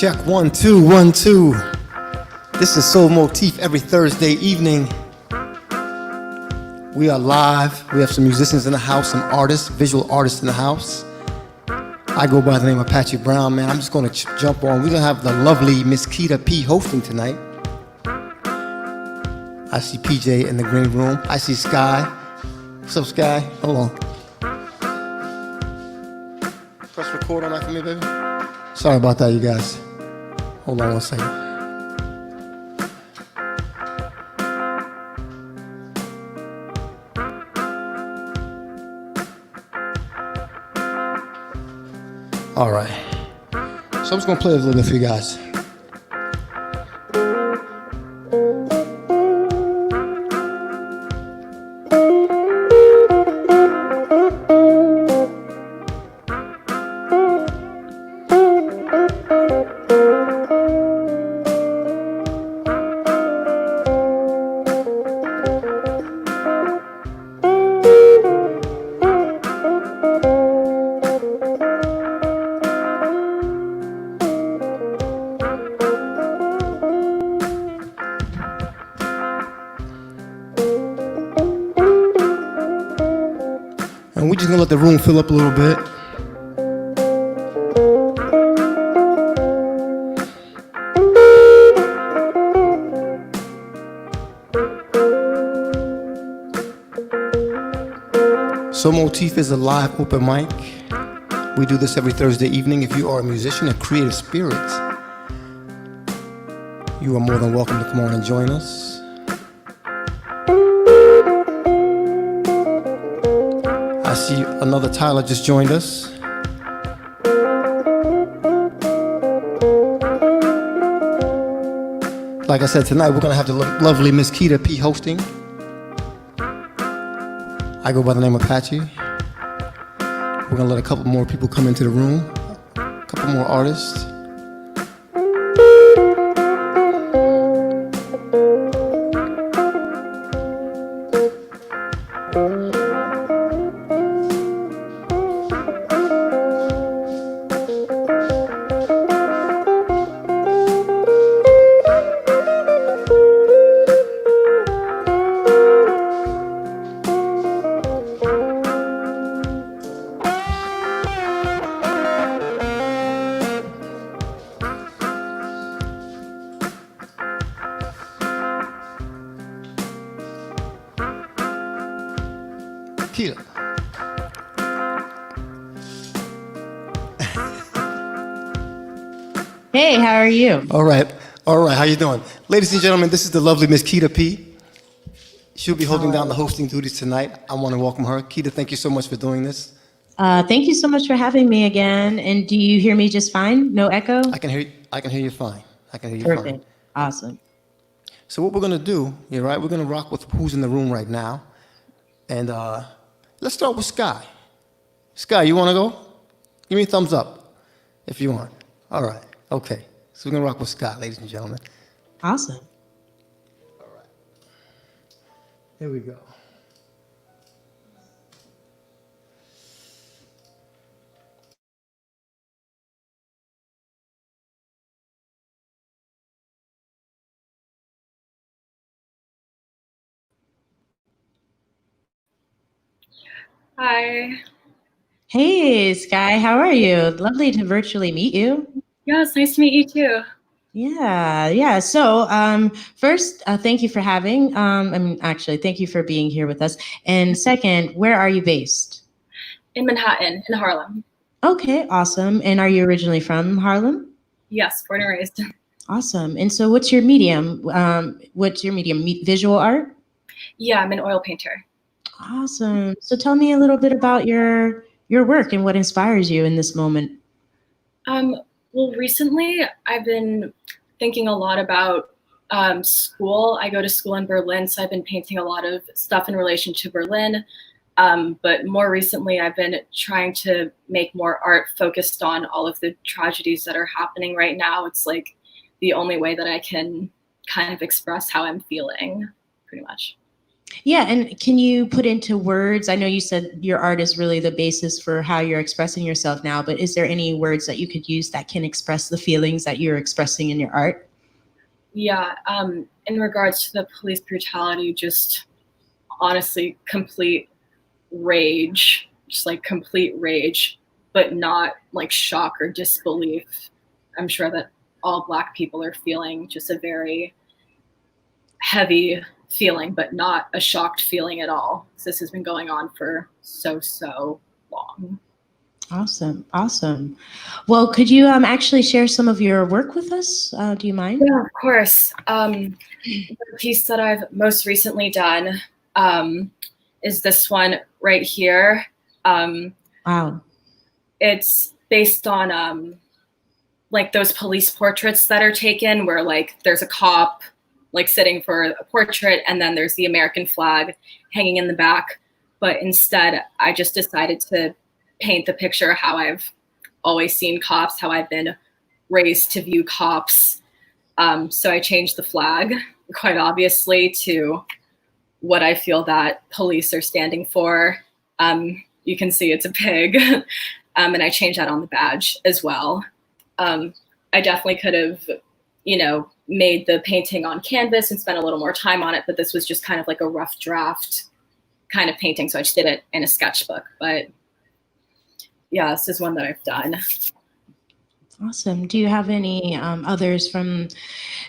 check. 1 2 1 2. This is Soul Motif every Thursday evening. We are live. We have some musicians in the house, some artists, visual artists in the house. I go by the name of Patrick Brown, man. I'm just going to jump on. We're going to have the lovely Miss Keita P hosting tonight. I see PJ in the green room. I see Sky. What's up, Sky? Hold on. Press record on that for me, baby. Sorry about that, you guys. Hold on one second. All right. So I'm just going to play a little bit for you guys. And we're just gonna let the room fill up a little bit. So Motif is a live open mic. We do this every Thursday evening. If you are a musician, a creative spirit, you are more than welcome to come on and join us. I see another Tyler just joined us. Like I said, tonight we're going to have the lovely Miss Keita P hosting. I go by the name of Patchy. We're going to let a couple more people come into the room, a couple more artists. Keita. Hey, how are you? All right. How you doing? Ladies and gentlemen, this is the lovely Miss Keita P. She'll be holding down the hosting duties tonight. I want to welcome her. Keita, thank you so much for doing this. Thank you so much for having me again. And do you hear me just fine? No echo? I can hear you fine. I can hear you Perfect. fine. Awesome. So what we're gonna do, you're right, we're gonna rock with who's in the room right now. And let's start with Sky. Sky, you wanna go? Give me a thumbs up if you want. All right, okay. So we're gonna rock with Sky, ladies and gentlemen. Awesome. All right. Here we go. Hi. Hey, Sky, how are you? Lovely to virtually meet you. Yeah, it's nice to meet you too. Yeah. So first, thank you for thank you for being here with us. And second, where are you based? In Manhattan, in Harlem. Okay, awesome. And are you originally from Harlem? Yes, born and raised. Awesome. And so what's your medium? Visual art? Yeah, I'm an oil painter. Awesome. So tell me a little bit about your work and what inspires you in this moment. Well, recently I've been thinking a lot about school. I go to school in Berlin, so I've been painting a lot of stuff in relation to Berlin. But more recently, I've been trying to make more art focused on all of the tragedies that are happening right now. It's like the only way that I can kind of express how I'm feeling, pretty much. Yeah, and can you put into words? I know you said your art is really the basis for how you're expressing yourself now, but is there any words that you could use that can express the feelings that you're expressing in your art? Yeah, in regards to the police brutality, just honestly, complete rage, just like complete rage, but not like shock or disbelief. I'm sure that all Black people are feeling just a very heavy feeling, but not a shocked feeling at all. This has been going on for so long. Awesome, awesome. Well, could you actually share some of your work with us? Do you mind? Yeah, of course. The piece that I've most recently done is this one right here. Wow. It's based on like those police portraits that are taken where like there's a cop like sitting for a portrait and then there's the American flag hanging in the back. But instead, I just decided to paint the picture how I've always seen cops, how I've been raised to view cops. So I changed the flag quite obviously to what I feel that police are standing for. You can see it's a pig. And I changed that on the badge as well. I definitely could have, made the painting on canvas and spent a little more time on it, but this was just kind of like a rough draft kind of painting. So I just did it in a sketchbook. But yeah, this is one that I've done. Awesome. Do you have any others from,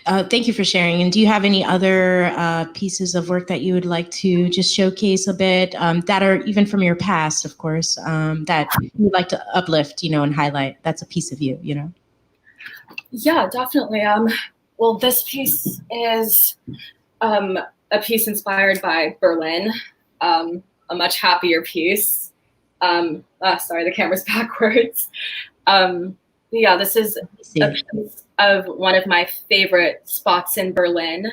thank you for sharing. And do you have any other pieces of work that you would like to just showcase a bit that are even from your past, of course, that you'd like to uplift, and highlight? That's a piece of you, Yeah, definitely. Well, this piece is a piece inspired by Berlin, a much happier piece. Sorry, the camera's backwards. Yeah, this is a piece of one of my favorite spots in Berlin.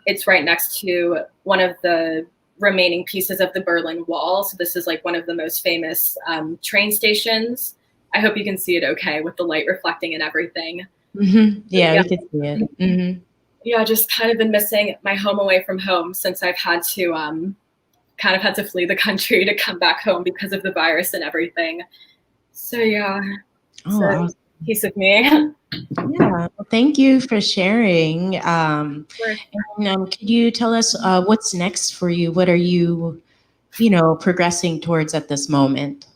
It's right next to one of the remaining pieces of the Berlin Wall. So this is like one of the most famous train stations. I hope you can see it okay with the light reflecting and everything. Mm-hmm. Yeah, we can see it. Mm-hmm. Yeah, just kind of been missing my home away from home since I've had to kind of had to flee the country to come back home because of the virus and everything. So yeah, Oh, awesome. Piece of me. Yeah, well, thank you for sharing. And, could you tell us what's next for you? What are you, progressing towards at this moment?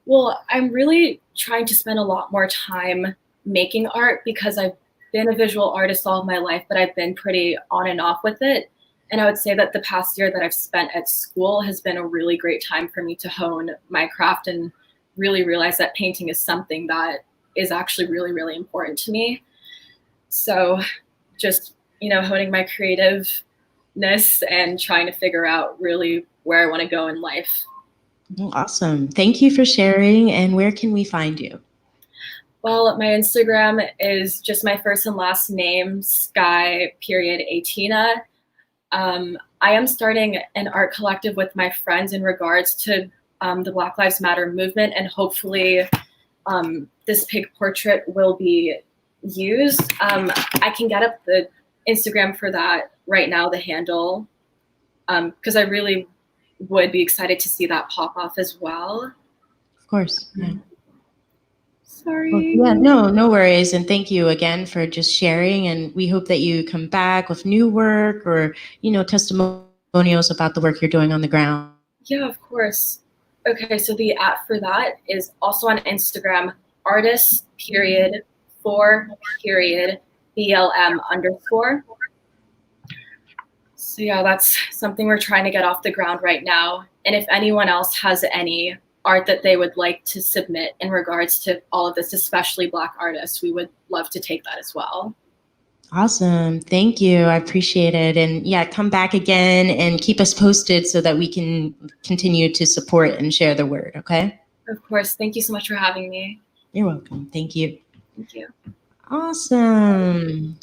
Well, I'm really trying to spend a lot more time making art because I've been a visual artist all of my life, but I've been pretty on and off with it. And I would say that the past year that I've spent at school has been a really great time for me to hone my craft and really realize that painting is something that is actually really, really important to me. So just, honing my creativeness and trying to figure out really where I want to go in life. Awesome. Thank you for sharing. And where can we find you? Well, my Instagram is just my first and last name, Sky.Atina. I am starting an art collective with my friends in regards to the Black Lives Matter movement, and hopefully this pig portrait will be used. I can get up the Instagram for that right now, the handle, because I really would be excited to see that pop off as well. Of course. Yeah. Sorry. Well, yeah, no worries. And thank you again for just sharing. And we hope that you come back with new work or, testimonials about the work you're doing on the ground. Yeah, of course. Okay, so the @ for that is also on Instagram, artist_for_BLM_. So yeah, that's something we're trying to get off the ground right now. And if anyone else has any art that they would like to submit in regards to all of this, especially Black artists, we would love to take that as well. Awesome. Thank you. I appreciate it. And yeah, come back again and keep us posted so that we can continue to support and share the word. Okay. Of course. Thank you so much for having me. You're welcome. Thank you. Thank you. Awesome.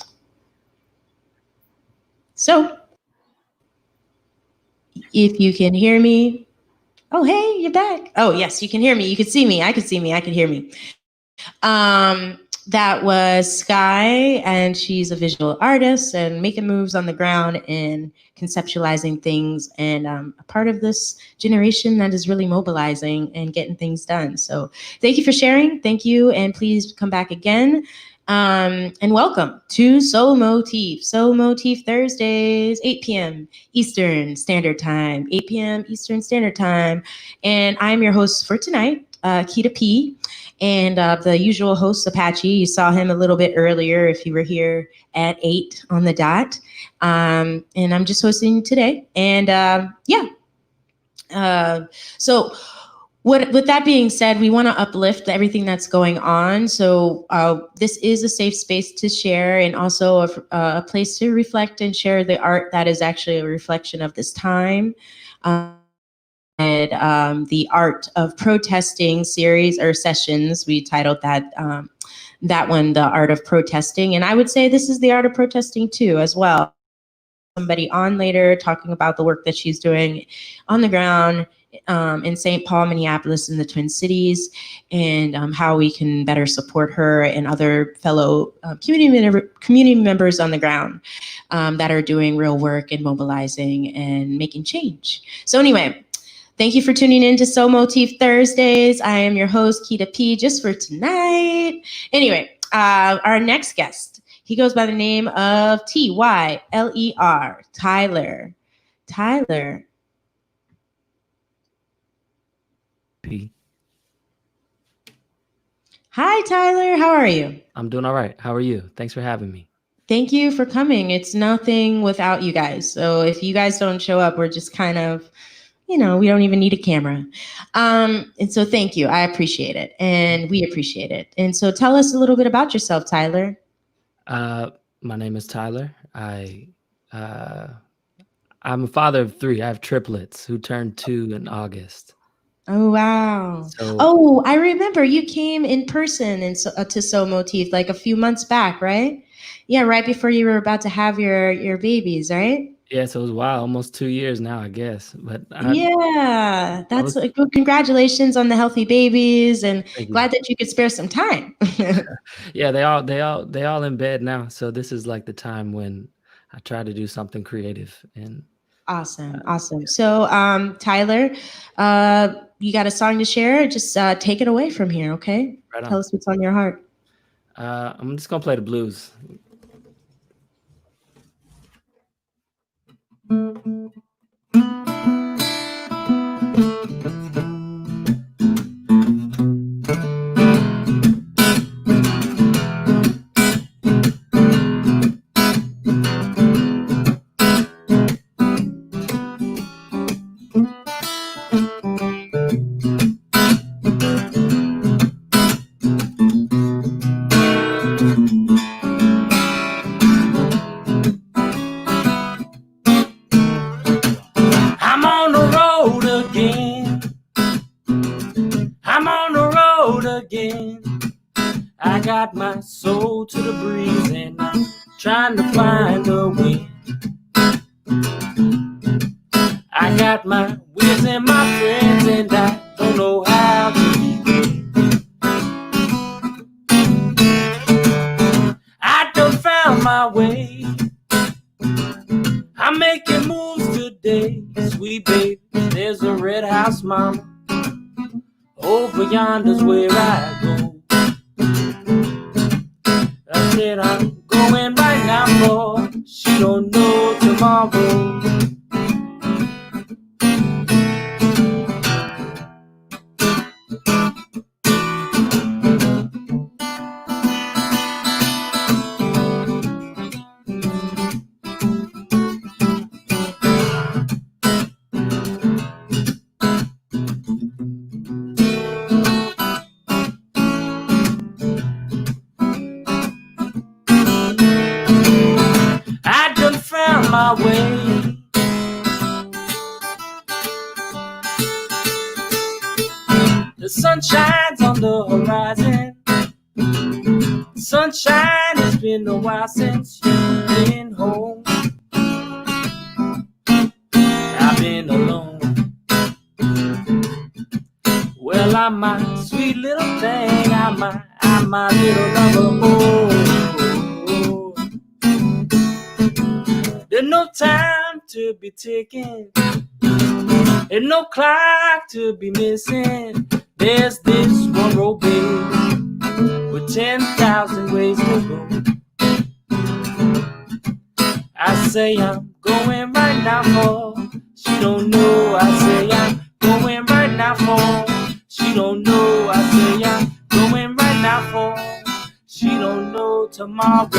So if you can hear me, oh, hey, you're back. Oh, yes, you can hear me. You can see me. I can see me. I can hear me. that was Sky, and she's a visual artist and making moves on the ground and conceptualizing things, and a part of this generation that is really mobilizing and getting things done. So thank you for sharing. Thank you, and please come back again. And welcome to So Motif. So Motif Thursdays, 8 p.m. Eastern Standard Time, 8 p.m. Eastern Standard Time. And I'm your host for tonight, Keita P. And the usual host, Apache. You saw him a little bit earlier if you were here at 8 on the dot. And I'm just hosting today. And so with that being said, we want to uplift everything that's going on. So this is a safe space to share, and also a place to reflect and share the art that is actually a reflection of this time. The Art of Protesting series or sessions, we titled that one, The Art of Protesting. And I would say this is the art of protesting too, as well. Somebody on later talking about the work that she's doing on the ground in St. Paul, Minneapolis, in the Twin Cities, and how we can better support her and other fellow community members on the ground that are doing real work and mobilizing and making change. So anyway, thank you for tuning in to So Motif Thursdays. I am your host, Keita P, just for tonight. Anyway, our next guest, he goes by the name of Tyler. Tyler. P. Hi, Tyler. How are you? I'm doing all right. How are you? Thanks for having me. Thank you for coming. It's nothing without you guys. So if you guys don't show up, we're just kind of, we don't even need a camera. And so thank you. I appreciate it. And we appreciate it. And so tell us a little bit about yourself, Tyler. My name is Tyler. I'm a father of 3. I have triplets who turned 2 in August. Oh, wow. So, I remember you came in person to So Motif like a few months back, right? Yeah, right before you were about to have your babies, right? yeah, so it was almost 2 years now, I guess. But congratulations on the healthy babies, and Thank glad you. that you could spare some time. Yeah, they all in bed now. So this is like the time when I try to do something creative. And Awesome. So, Tyler, you got a song to share? Just take it away from here, okay? Right on. Tell us what's on your heart. I'm just gonna play the blues. I'm on the road again. I'm on the road again. I got my soul to the breeze and I'm trying to find a way. I got my wheels and my friends and I don't know how to begin. I done found my way. I'm making moves today, sweet baby. There's a red house, mama. Over yonder's where I go. I said I'm going right now, boy. She don't know tomorrow. I done found my way. The sun shines on the horizon. Sunshine, it's been a while since you've been home. I've been alone. Well, I'm my sweet sweet little thing. I'm my little lover. Oh. There's no time to be ticking. There's no clock to be missing. There's this one road, babe, with 10,000 ways to go. I say I'm going right now for, she don't know. I say I'm going right now for, she don't know. I say I'm going right now for, she don't know tomorrow.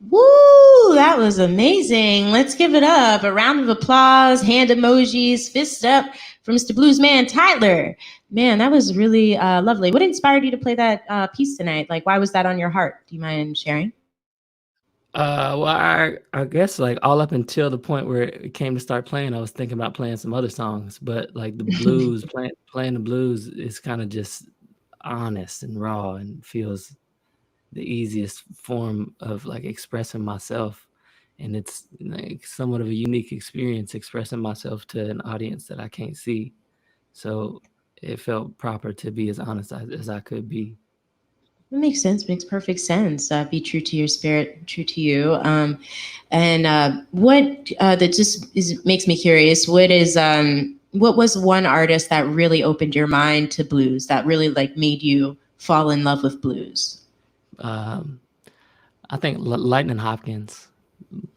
Woo! That was amazing. Let's give it up. A round of applause, hand emojis, fist up for Mr. Bluesman Tyler. Man, that was really lovely. What inspired you to play that piece tonight? Like, why was that on your heart? Do you mind sharing? Well, I guess like all up until the point where it came to start playing, I was thinking about playing some other songs, but like the blues, playing the blues is kind of just honest and raw and feels the easiest form of like expressing myself, and it's like somewhat of a unique experience expressing myself to an audience that I can't see, so it felt proper to be as honest as I could be. It makes sense. Makes perfect sense. Be true to your spirit, true to you. And what that just makes me curious. What was one artist that really opened your mind to blues? That really like made you fall in love with blues? I think Lightning Hopkins.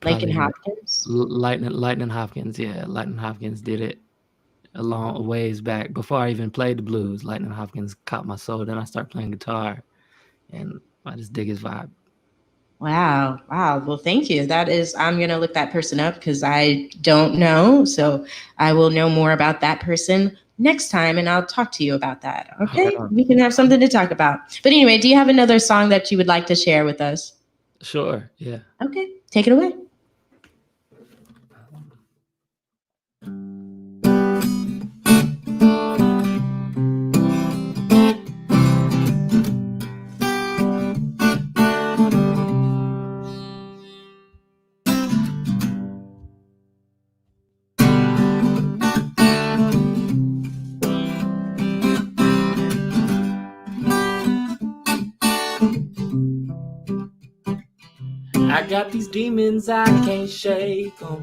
Lightning Hopkins. Lightning Hopkins. Yeah, Lightning Hopkins did it a long ways back before I even played the blues. Lightning Hopkins caught my soul. Then I started playing guitar, and I just dig his vibe. Wow. Well, thank you. I'm going to look that person up because I don't know. So I will know more about that person next time, and I'll talk to you about that. Okay? We can have something to talk about. But anyway, do you have another song that you would like to share with us? Sure. Yeah. Okay. Take it away. I got these demons, I can't shake them.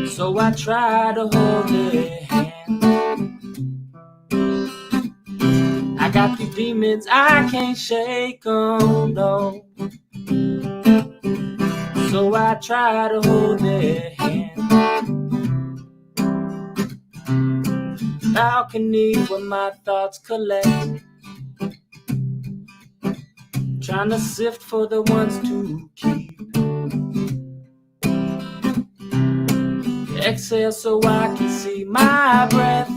So I try to hold their hand. I got these demons, I can't shake them, no. So I try to hold their hand. Balcony where my thoughts collect, trying to sift for the ones to keep. Exhale so I can see my breath,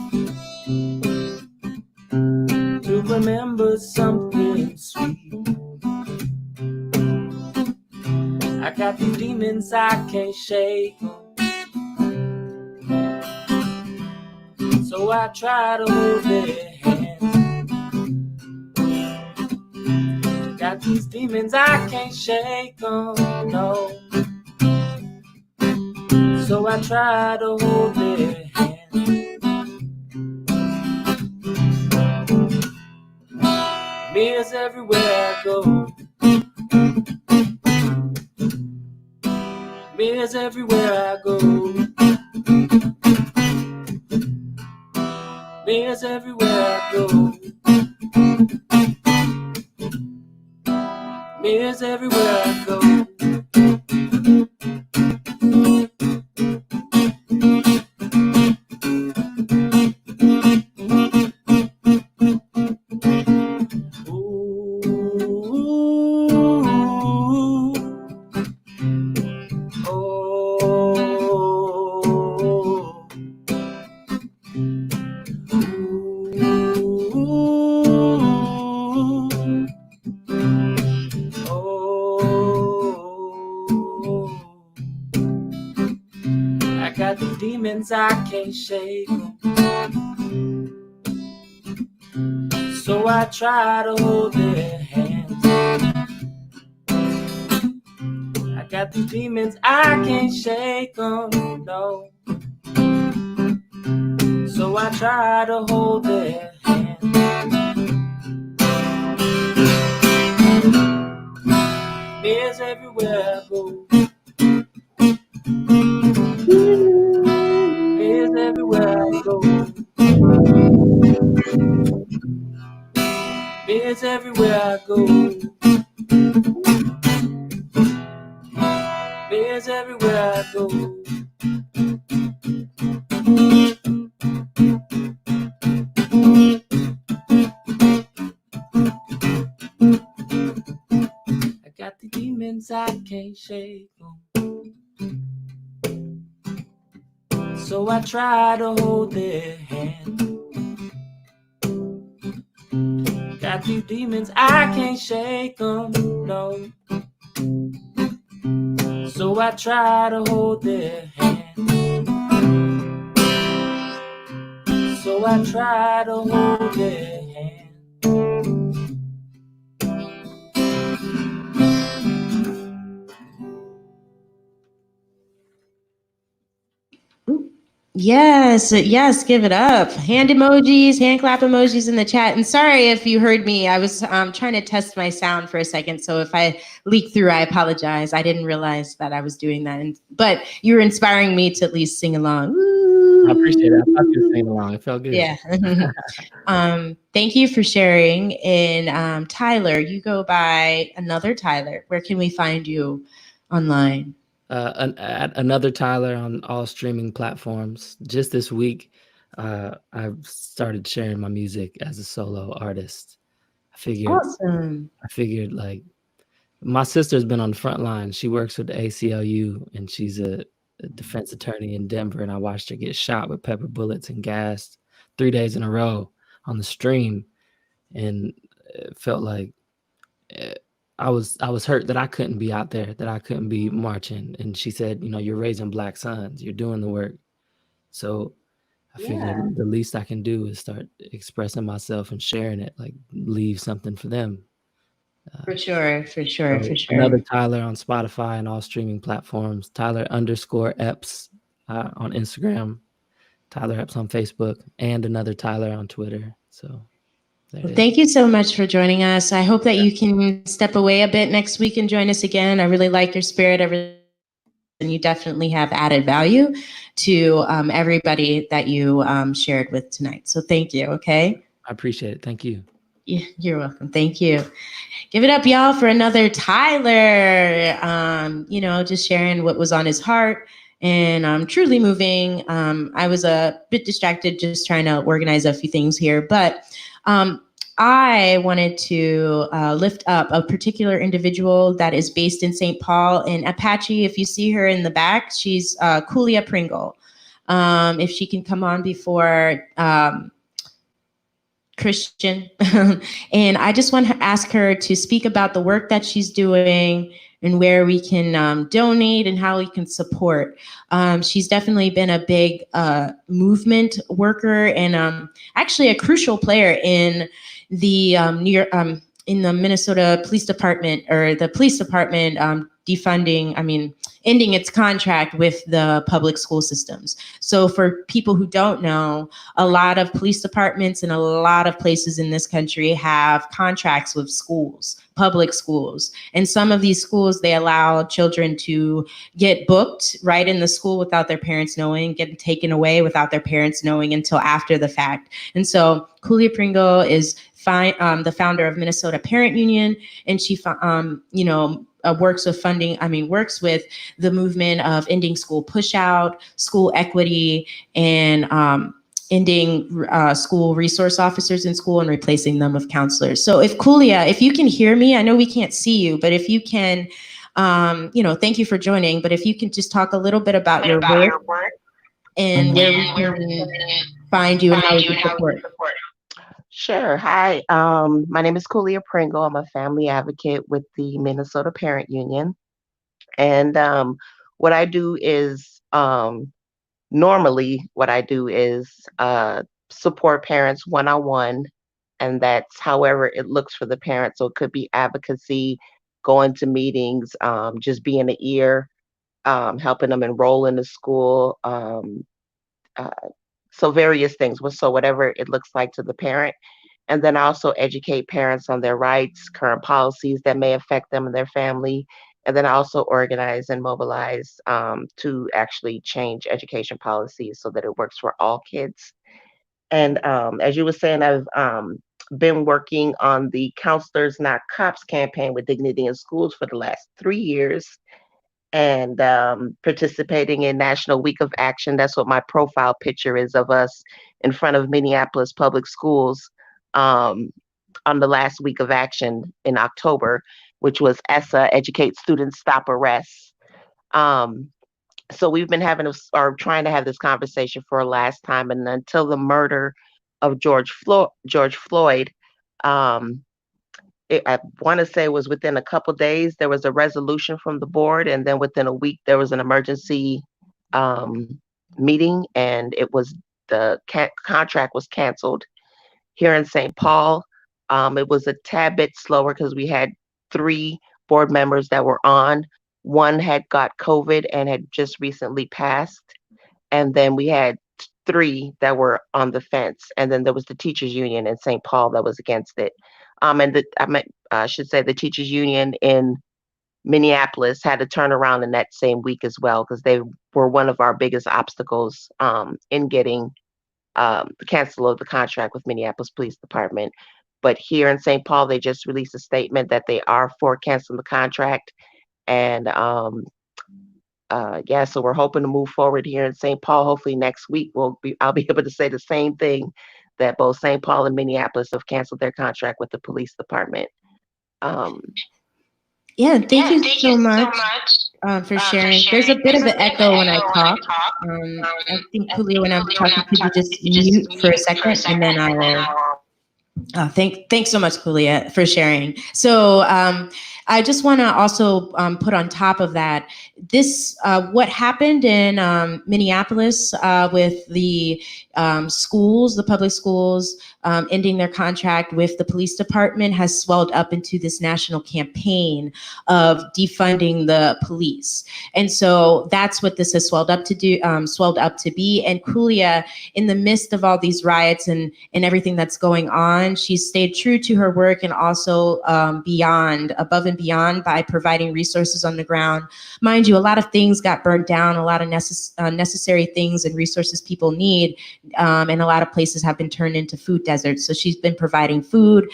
to remember something sweet. I got these demons, I can't shake them. So I try to hold their hands. Got these demons, I can't shake them, no. So I try to hold their hands. Mirrors everywhere I go. Mirrors everywhere I go. Mirrors everywhere I go. Mirrors everywhere I go. I can't shake them. So I try to hold their hands. Got these demons, I can't shake them, no. So I try to hold their hand. Bears everywhere I go. Bears everywhere I go. Bears everywhere I go. Bears everywhere I go. I got the demons, I can't shake them. So I try to hold their hand. Got these demons, I can't shake them, no. So I try to hold their hand. So I try to hold their hand. Yes, yes, give it up. Hand emojis, hand clap emojis in the chat. And sorry if you heard me. I was trying to test my sound for a second. So if I leak through, I apologize. I didn't realize that I was doing that. But you were inspiring me to at least sing along. Woo! I appreciate it. I thought you were singing along. It felt good. Yeah. Thank you for sharing. And Tyler, you go by another Tyler. Where can we find you online? Another Tyler on all streaming platforms. Just this week, I've started sharing my music as a solo artist. Awesome. I figured like my sister's been on the front line. She works with the ACLU and she's a defense attorney in Denver. And I watched her get shot with pepper bullets and gassed 3 days in a row on the stream. And it felt like I was hurt that I couldn't be out there, that I couldn't be marching. And she said, you know, you're raising Black sons, you're doing the work. So I figured the least I can do is start expressing myself and sharing it, like leave something for them. For sure. Another Tyler on Spotify and all streaming platforms. Tyler_Epps on Instagram. Tyler Epps on Facebook, and another Tyler on Twitter. So well, thank you so much for joining us. I hope that you can step away a bit next week and join us again. I really like your spirit. And you definitely have added value to everybody that you shared with tonight. So thank you. Okay. I appreciate it. Thank you. Yeah, you're welcome. Thank you. Give it up, y'all, for another Tyler. Just sharing what was on his heart and truly moving. I was a bit distracted just trying to organize a few things here, but I wanted to lift up a particular individual that is based in St. Paul. And Apache, if you see her in the back, she's Kulia Pringle. If she can come on before Christian. And I just want to ask her to speak about the work that she's doing and where we can donate and how we can support. She's definitely been a big movement worker and actually a crucial player in the in the Minnesota Police Department, or the police department ending its contract with the public school systems. So for people who don't know, a lot of police departments and a lot of places in this country have contracts with schools, public schools. And some of these schools, they allow children to get booked right in the school without their parents knowing, get taken away without their parents knowing until after the fact. And so Kulia Pringle is the founder of Minnesota Parent Union, and she works with the movement of ending school pushout, school equity, and ending school resource officers in school and replacing them with counselors. So if Kulia, if you can hear me, I know we can't see you, but if you can, thank you for joining, but if you can just talk a little bit about your work and where we can find you and how we can support. Sure. Hi, my name is Kulia Pringle. I'm a family advocate with the Minnesota Parent Union. And what I do is, normally what I do is support parents one-on-one, and that's however it looks for the parent. So it could be advocacy, going to meetings, just being an ear, helping them enroll in the school. Uh, so various things. So whatever it looks like to the parent. And then I also educate parents on their rights, current policies that may affect them and their family. And then I also organize and mobilize to actually change education policies so that it works for all kids. And as you were saying, I've been working on the Counselors Not Cops campaign with Dignity in Schools for the last 3 years, and participating in National Week of Action. That's what my profile picture is of us in front of Minneapolis Public Schools um, on the last week of action in October, which was ESSA, Educate Students, Stop Arrests. Um, so we've been having or trying to have this conversation for a last time, and until the murder of George Floyd, um, I want to say it was within a couple days there was a resolution from the board, and then within a week there was an emergency um, meeting, and it was the contract was canceled here in St. Paul. It was a tad bit slower because we had 3 board members that were on. One had got COVID and had just recently passed. And then we had 3 that were on the fence. And then there was the teachers union in St. Paul that was against it. I should say the teachers union in Minneapolis had to turn around in that same week as well, because they were one of our biggest obstacles in getting the cancel of the contract with Minneapolis Police Department. But here in St. Paul, they just released a statement that they are for canceling the contract. And yeah, so we're hoping to move forward here in St. Paul. Hopefully next week I'll be able to say the same thing, that both St. Paul and Minneapolis have canceled their contract with the police department. Yeah, thank you so much for sharing. There's a bit of an echo when I talk. I think, Julio, when I'm talking, could you just mute for a second, and then I will. Thanks so much, Julia, for sharing. So I just want to also put on top of that, this what happened in Minneapolis with the schools, the public schools, ending their contract with the police department has swelled up into this national campaign of defunding the police. And so that's what this has swelled up to be. And Julia, in the midst of all these riots and everything that's going on, she's stayed true to her work, and also above and beyond, by providing resources on the ground. Mind you, a lot of things got burnt down, a lot of necessary things and resources people need, and a lot of places have been turned into food deserts. So she's been providing food,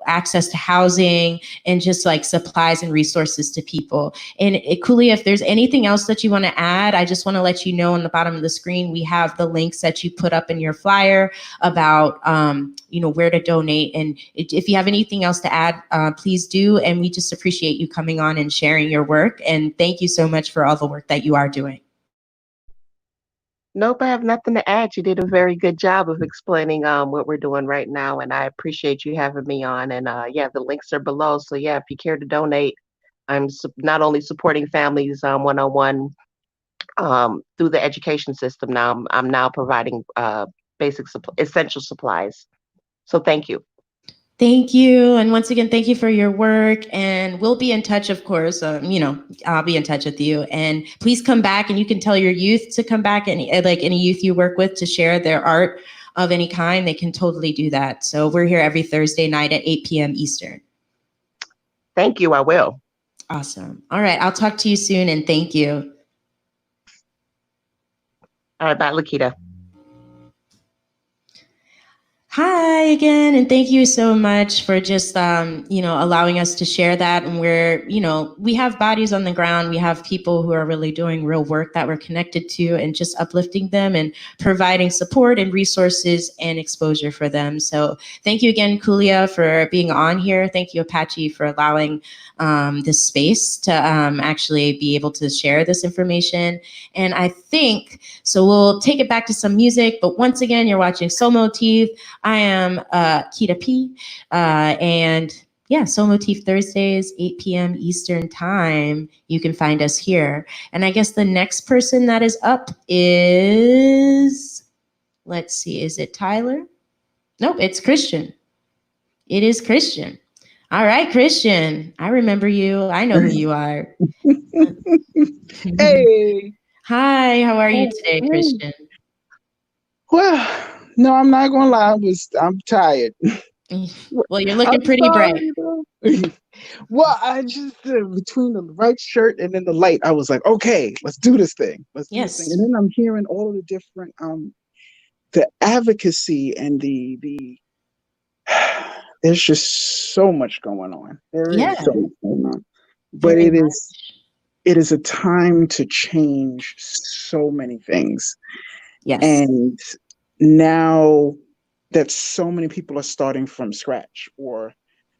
access to housing, and just like supplies and resources to people. And Kulia, if there's anything else that you want to add, I just want to let you know on the bottom of the screen, we have the links that you put up in your flyer about, where to donate. And if you have anything else to add, please do. And we just appreciate you coming on and sharing your work. And thank you so much for all the work that you are doing. Nope, I have nothing to add. You did a very good job of explaining what we're doing right now, and I appreciate you having me on. And yeah, the links are below. So yeah, if you care to donate, I'm not only supporting families one-on-one through the education system. Now I'm now providing essential supplies. So thank you. Thank you. And once again, thank you for your work. And we'll be in touch, of course. I'll be in touch with you. And please come back, and you can tell your youth to come back, and like any youth you work with, to share their art of any kind. They can totally do that. So we're here every Thursday night at 8 p.m. Eastern. Thank you. I will. Awesome. All right. I'll talk to you soon, and thank you. All right. Bye, Lakita. Hi again, and thank you so much for just, allowing us to share that. And we have bodies on the ground. We have people who are really doing real work that we're connected to, and just uplifting them and providing support and resources and exposure for them. So thank you again, Kulia, for being on here. Thank you, Apache, for allowing this space to actually be able to share this information. And I think, so we'll take it back to some music, but once again, you're watching Soul Motif. I am Kita P, and yeah, Soul Motif Thursdays, 8 p.m. Eastern time. You can find us here. And I guess the next person that is up is, let's see, is it Tyler? Nope, it's Christian. It is Christian. All right, Christian. I remember you. I know who you are. Hey. Hi, how are you Oh, today, hey. Christian? Well, no, I'm not gonna lie. I'm tired. Well, you're looking I'm pretty bright. sorry, though. Well, I just between the right shirt and then the light, I was like, okay, let's do this thing. Let's do this thing. Yes. And then I'm hearing all of the different the advocacy and the there's just so much going on. There is Yeah, so much going on. But very it is a time to change so many things. yes. And now that so many people are starting from scratch or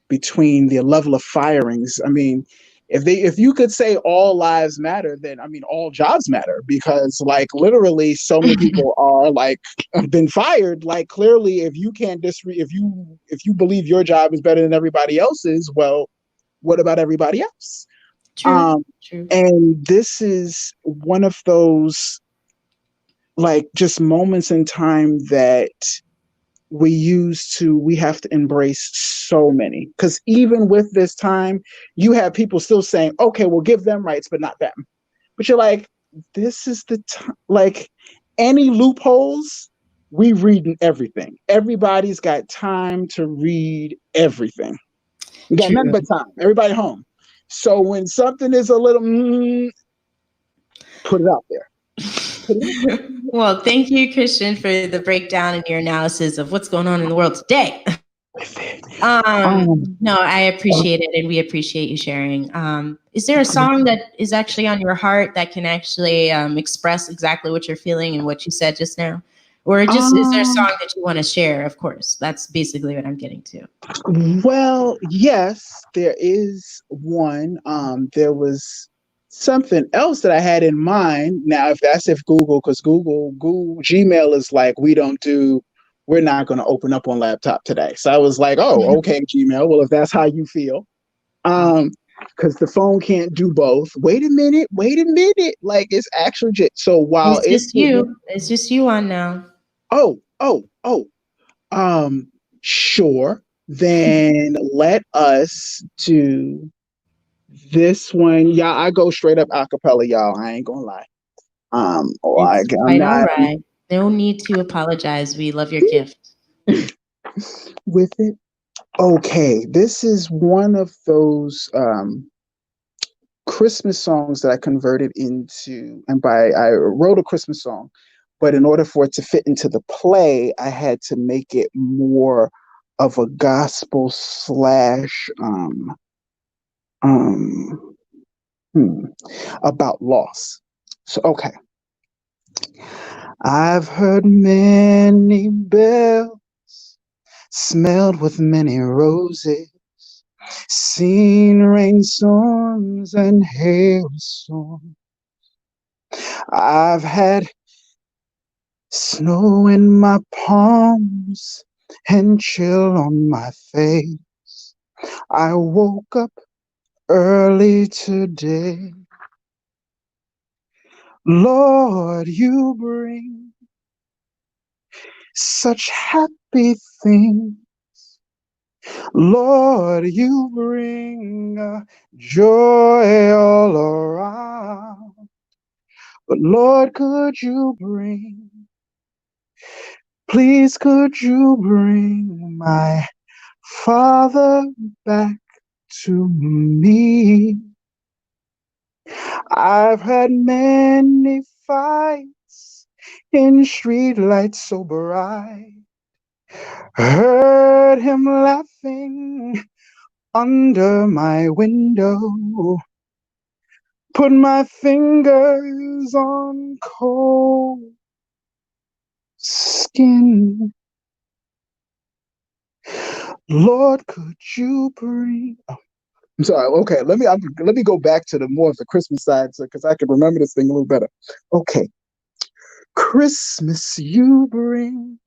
between the level of firings, I mean, if you could say all lives matter, then I mean all jobs matter because like literally so many people are like have been fired. Like clearly if you can't if you believe your job is better than everybody else's, well, what about everybody else? True, Um true. and this is one of those like just moments in time that we have to embrace so many because even with this time you have people still saying okay we'll give them rights but not them, but you're like this is the time, like any loopholes we read everything, everybody's got time to read everything, we got nothing True. but time, everybody home, so when something is a little put it out there, put it out Well, thank you, Christian, for the breakdown and your analysis of what's going on in the world today. there. um No, I appreciate it, and we appreciate you sharing. Is there a song that is actually on your heart that can actually express exactly what you're feeling and what you said just now? Or just is there a um song that you want to share? Of course, that's basically what I'm getting to. Well, yes, there is one. There was something else that I had in mind. Now, if that's if Google, because Google Gmail is like, we're not going to open up on laptop today. So I was like, oh, okay, Gmail. Well, if that's how you feel, because the phone can't do both. Wait a minute. Like it's actually so while It's it's just you. It's just you on now. oh, oh, oh, um, sure. Then let us do this one. Yeah, I go straight up acapella, y'all. I ain't gonna lie. It's I'm quite all not right. No need to apologize. We love your gift. with it. Okay, this is one of those Christmas songs that I converted into, and I wrote a Christmas song, but in order for it to fit into the play, I had to make it more of a gospel slash um hmm, about loss. So okay. I've heard many bells, smelled with many roses, seen rainstorms and hailstorms. I've had snow in my palms and chill on my face. I woke up early today. Lord, you bring such happy things. Lord, you bring joy all around. But Lord, please could you bring my father back to me? I've had many fights in streetlights so bright. Heard him laughing under my window. Put my fingers on cold skin. Lord, could you bring? Oh, I'm sorry. Okay, let me go back to the more of the Christmas side, because I can remember this thing a little better. Okay, Christmas, you bring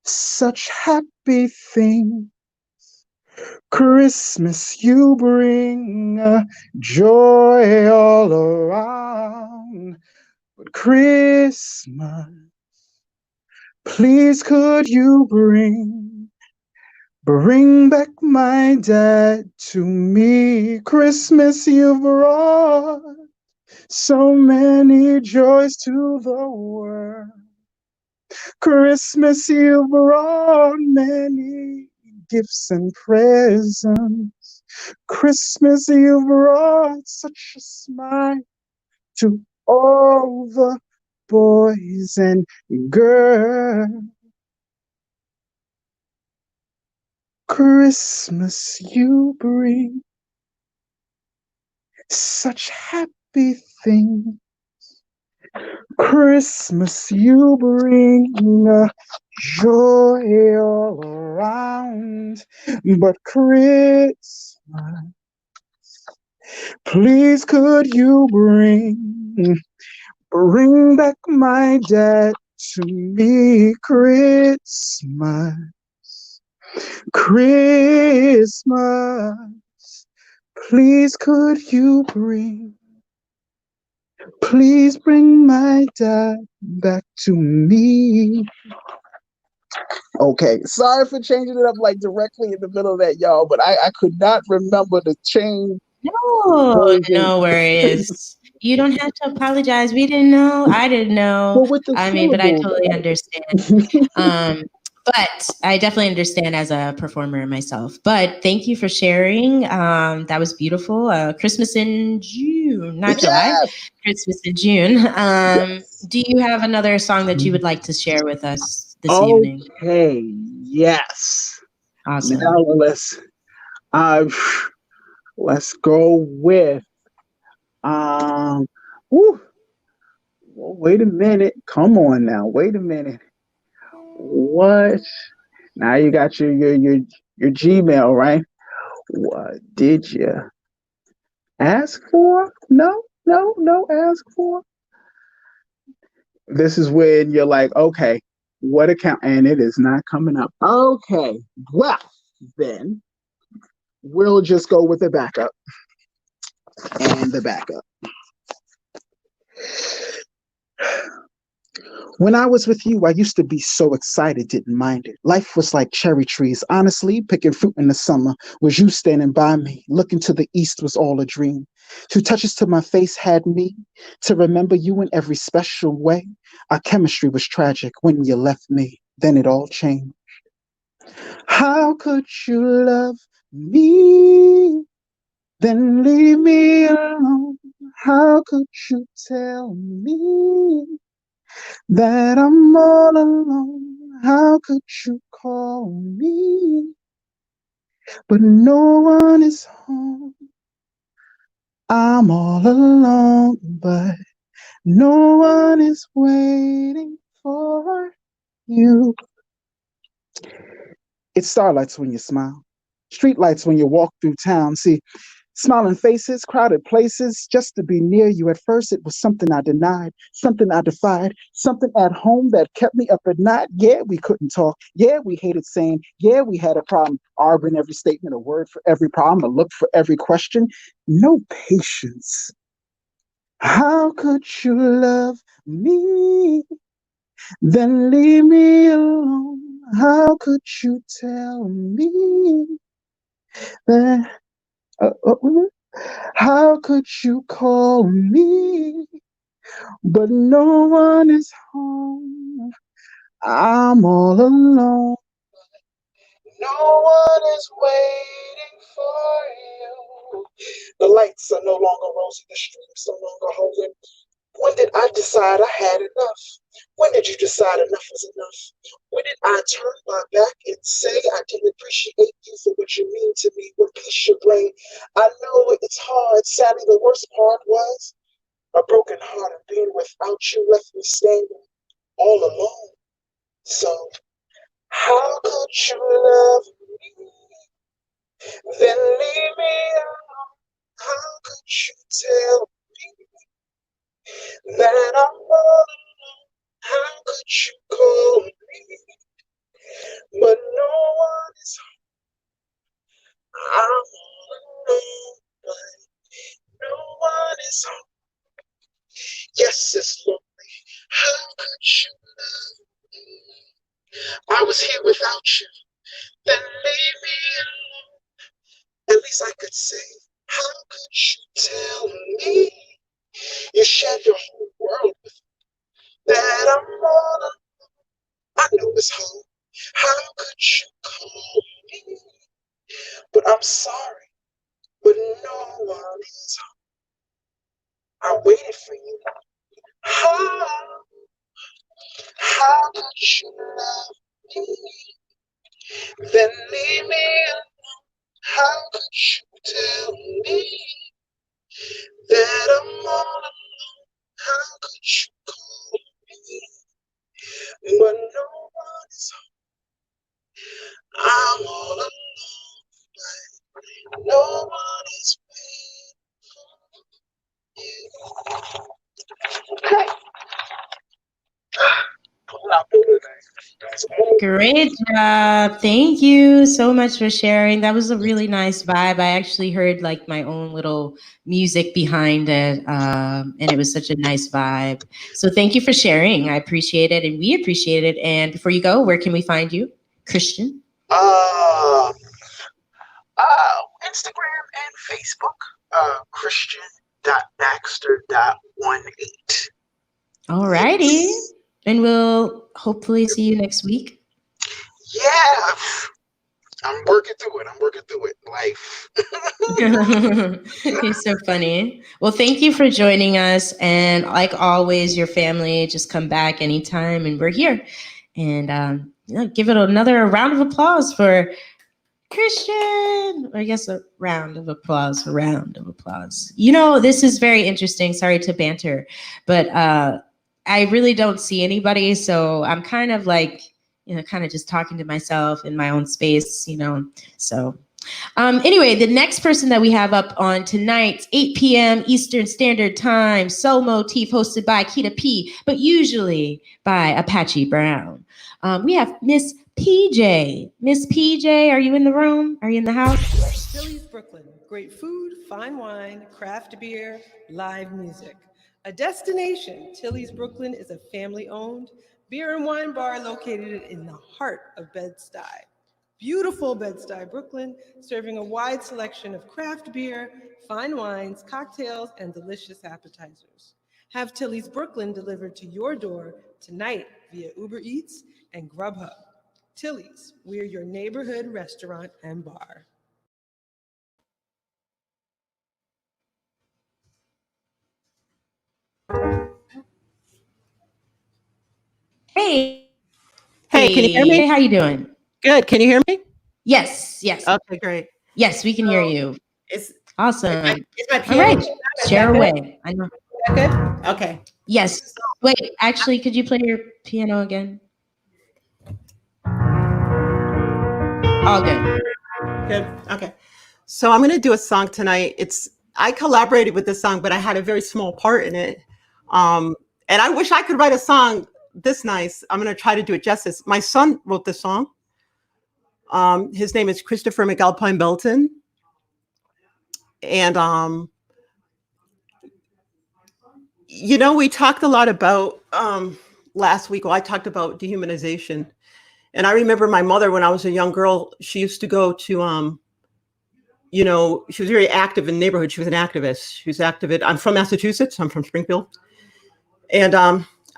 such happy things. Christmas, you bring joy all around. But Christmas, please could you Bring back my dad to me. Christmas you brought so many joys to the world. Christmas you brought many gifts and presents. Christmas you brought such a smile to all the boys and girls. Christmas you bring such happy things. Christmas you bring joy all around. But Christmas, please could you bring back my dad to me. Christmas, Christmas, please could you please bring my dad back to me. Okay, sorry for changing it up like directly in the middle of that, y'all, but I could not remember the change. No, no worries. You don't have to apologize. We didn't know. I didn't know. But with the I mean, but I syllables, totally understand. But I definitely understand as a performer myself. But thank you for sharing. That was beautiful. Christmas in June, not July. yes, Christmas in June. yes. Do you have another song that you would like to share with us this evening? Okay, yes. Awesome. Now uh, let's go with whew, well, wait a minute. Come on now. Wait a minute. What? Now you got your Gmail, right? What did you ask for? No, no, no, ask for. This is when you're like, okay, what account? And it is not coming up. Okay, well, then we'll just go with the backup and the backup. When I was with you, I used to be so excited, didn't mind it. Life was like cherry trees. Honestly, picking fruit in the summer was you standing by me. Looking to the east was all a dream. 2 touches to my face had me to remember you in every special way. Our chemistry was tragic when you left me. Then it all changed. How could you love me, then leave me alone? How could you tell me that I'm all alone? How could you call me, but no one is home? I'm all alone, but no one is waiting for you. It starlights when you smile, streetlights when you walk through town. See, smiling faces, crowded places, just to be near you. At first, it was something I denied, something I defied, something at home that kept me up at night. Yeah, we couldn't talk. Yeah, we hated saying. Yeah, we had a problem arguing every statement, a word for every problem, a look for every question. No patience. How could you love me, then leave me alone? How could you tell me that? Uh, uh, uh, how could you call me, but no one is home? I'm all alone. No one is waiting for you. The lights are no longer rosy, the streets no longer holy. When did I decide I had enough? When did you decide enough was enough? When did I turn my back and say I didn't appreciate you for what you mean to me? What piece you bring? I know it's hard. Sadly, the worst part was a broken heart and being without you left me standing all alone. So, how could you love me, then leave me alone? How could you tell me that I'm all alone? How could you call me, but no one is home? I'm all alone, but no one is home. Yes, it's lonely. How could you love me? I was here without you. then leave me alone. At least I could say, how could you tell me you shared your whole world with me, that I'm all alone? I know it's hard. How could you call me? But I'm sorry, but no one is home. I waited for you. How could you love me, then leave me alone? How could you tell me that I'm all alone? How could you call me, but no one is home? I'm all alone, but no one is waiting for you. Okay. Pull out the living. That's all. Great job. Thank you so much for sharing. That was a really nice vibe. I actually heard like my own little music behind it. And it was such a nice vibe. So thank you for sharing. I appreciate it. And we appreciate it. And before you go, where can we find you, Christian? Uh, Instagram and Facebook, Christian.Baxter.18. All righty. And we'll hopefully see you next week. Yeah, I'm working through it. Life. You're so funny. Well, thank you for joining us. And like always, your family, just come back anytime and we're here. And give it another round of applause for Christian. Or I guess a round of applause. You know, this is very interesting. Sorry to banter, but I really don't see anybody. So I'm kind of like, kind of just talking to myself in my own space, So anyway, the next person that we have up on tonight, 8 p.m. Eastern Standard Time, Soul Motif, hosted by Kita P, but usually by Apache Brown. We have Miss PJ. Miss PJ, are you in the room? Are you in the house? Tilly's Brooklyn. Great food, fine wine, craft beer, live music. A destination, Tilly's Brooklyn is a family-owned beer and wine bar located in the heart of Bed-Stuy. Beautiful Bed-Stuy, Brooklyn, serving a wide selection of craft beer, fine wines, cocktails, and delicious appetizers. Have Tilly's Brooklyn delivered to your door tonight via Uber Eats and Grubhub. Tilly's, we're your neighborhood restaurant and bar. Hey. Hey, can you hear me? Hey, how you doing? Good. Can you hear me? Yes. Okay, great. Yes, we can hear you. Is Awesome. my All piano right. is that Share good? away. I know. Is that good? Okay. Yes. Wait, actually, could you play your piano again? All good. Good. Okay. So I'm going to do a song tonight. I collaborated with this song, but I had a very small part in it. And I wish I could write a song this nice. I'm going to try to do it justice. My son wrote this song. His name is Christopher McAlpine Belton. And we talked a lot about last week. Well, I talked about dehumanization. And I remember my mother, when I was a young girl, she used to go to, she was very active in the neighborhood. She was an activist. She was active. I'm from Massachusetts. I'm from Springfield. And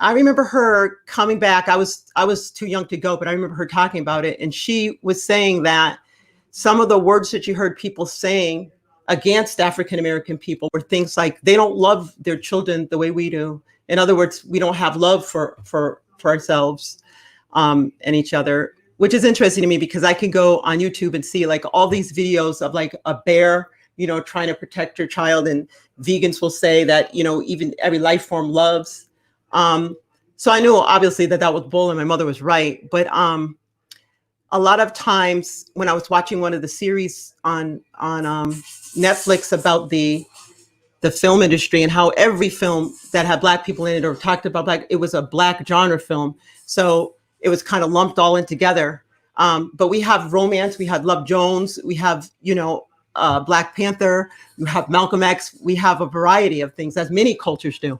I remember her coming back. I was too young to go, but I remember her talking about it. And she was saying that some of the words that you heard people saying against African-American people were things like, they don't love their children the way we do. In other words, we don't have love for ourselves and each other, which is interesting to me because I can go on YouTube and see like all these videos of like a bear, trying to protect your child. And vegans will say that, even every life form loves. So I knew obviously that was bull and my mother was right. But a lot of times when I was watching one of the series on Netflix about the film industry and how every film that had Black people in it or talked about Black, it was a Black genre film. So it was kind of lumped all in together. But we have romance, we have Love Jones, we have, Black Panther, we have Malcolm X, we have a variety of things, as many cultures do.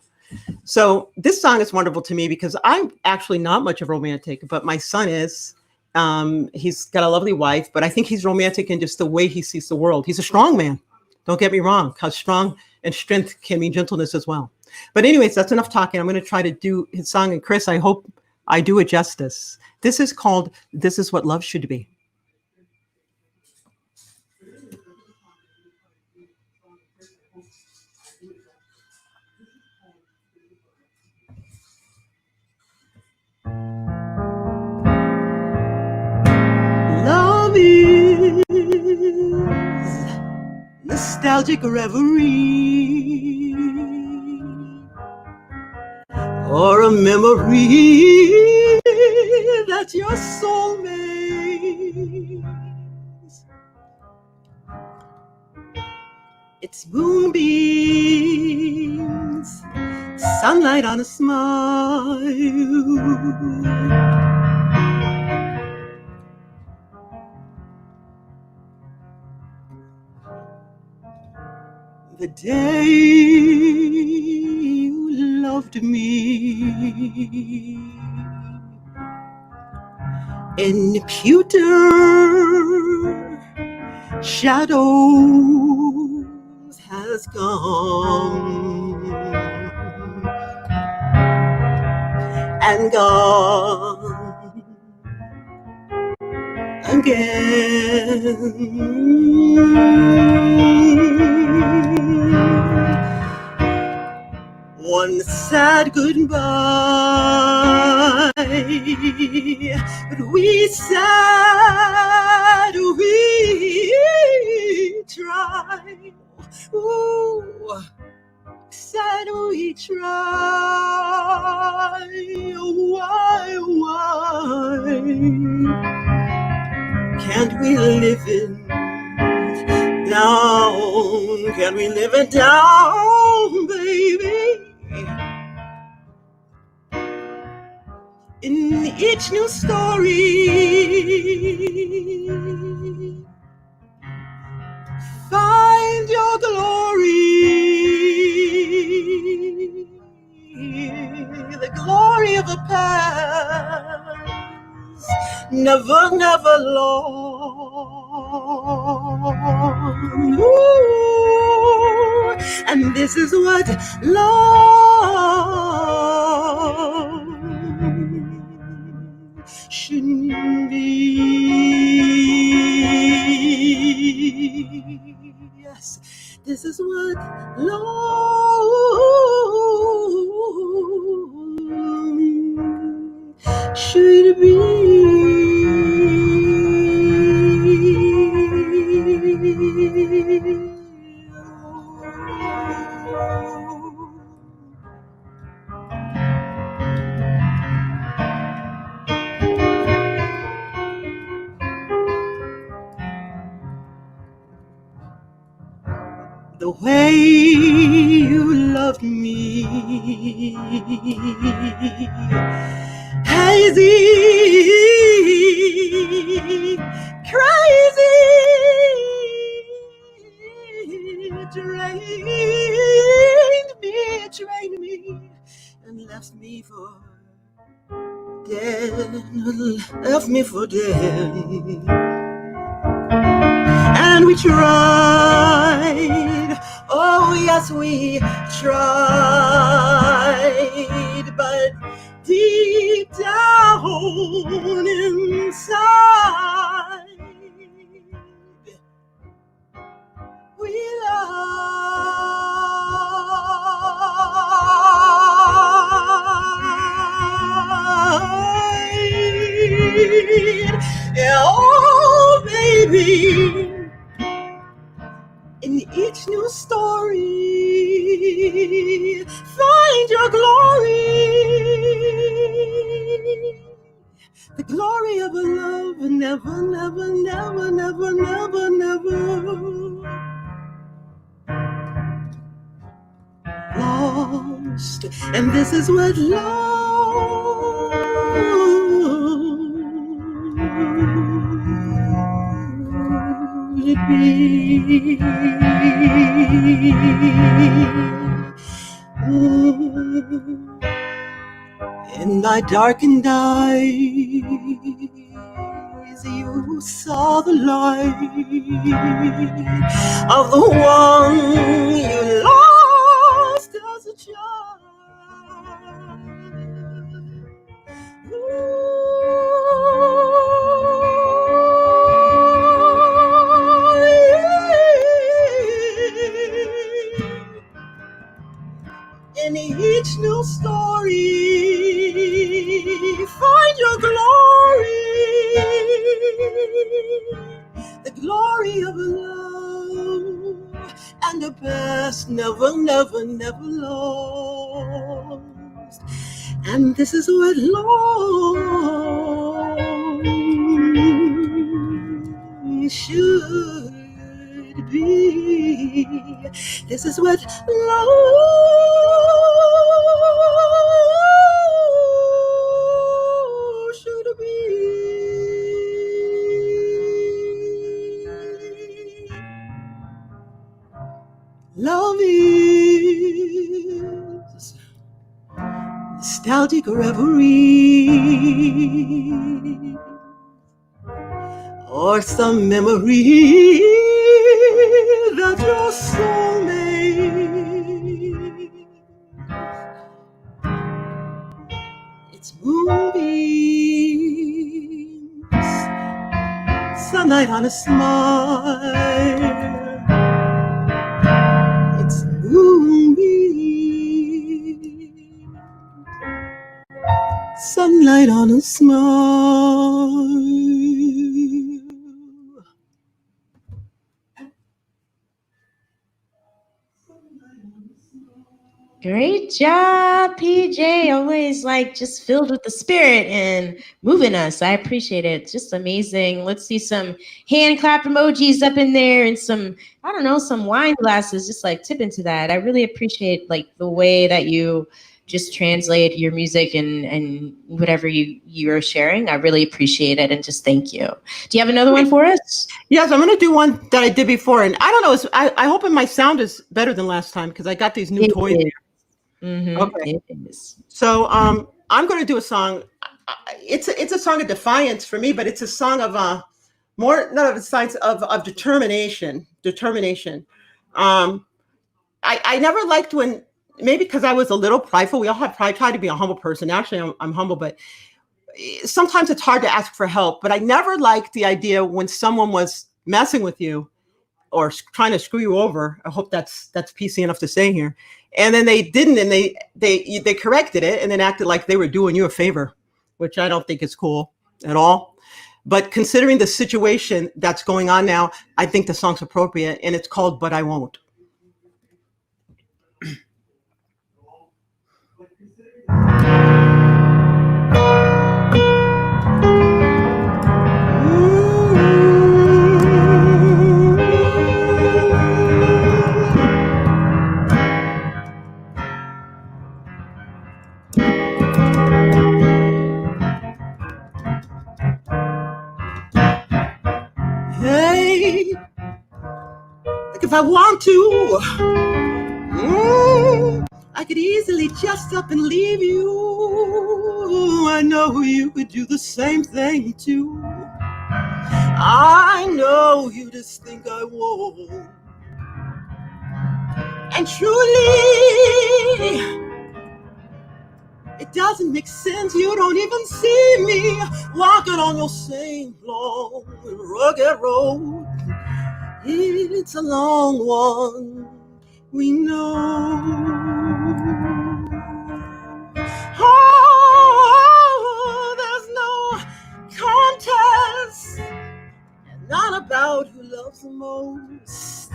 So this song is wonderful to me because I'm actually not much of a romantic, but my son is. He's got a lovely wife, but I think he's romantic in just the way he sees the world. He's a strong man. Don't get me wrong, because strong and strength can mean gentleness as well. But anyways, that's enough talking. I'm going to try to do his song. And Chris, I hope I do it justice. This is called This Is What Love Should Be. Love is nostalgic reverie, or a memory that your soul makes. It's moonbeams, sunlight on a smile, the day you loved me in pewter shadows has come and gone again. One sad goodbye, but we said we tried. Ooh, said we tried. Why can't we live in down? Can we live it down, baby? In each new story, find your glory, the glory of the past, never, never long. Ooh, and this is what love should be. Yes, this is what love should be. The way you loved me, hazy, crazy, trained me, and left me for dead, And we tried, oh yes we tried, but deep down inside we lied. Oh baby, in each new story, find your glory, the glory of a love never, never, never, never, never, never lost. And this is what love should be. In thy darkened eyes eyes you saw the light of the one you lost as a child. In each new story, find your glory, the glory of love, and the best never, never, never lost. And this is what long should be. This is what love should be. Love is nostalgic reverie, or some memory that your soul made. It's moonbeams, sunlight on a smile. It's moonbeams, sunlight on a smile. Great job, PJ. Always like just filled with the spirit and moving us. I appreciate it. Just amazing. Let's see some hand clap emojis up in there and some, I don't know, some wine glasses. Just like tip into that. I really appreciate like the way that you just translate your music and whatever you're sharing. I really appreciate it and just thank you. Do you have another one for us? Yes, I'm going to do one that I did before, and I don't know. I hope my sound is better than last time because I got these new toys here. Mm-hmm. Okay. It is. So I'm going to do a song. It's a song of defiance for me, but it's a song of more not of a signs of determination. Determination. I never liked when, maybe because I was a little prideful. We all have pride. Try to be a humble person. Actually, I'm humble, but sometimes it's hard to ask for help. But I never liked the idea when someone was messing with you or trying to screw you over. I hope that's PC enough to say here. And then they didn't, and they corrected it and then acted like they were doing you a favor, which I don't think is cool at all. But considering the situation that's going on now, I think the song's appropriate, and it's called But I Won't. Hey, like if I want to, I could easily just up and leave you. I know you could do the same thing too. I know you just think I won't. And truly, it doesn't make sense. You don't even see me walking on your same long rugged road. It's a long one, we know. Oh, there's no contest, not about who loves the most.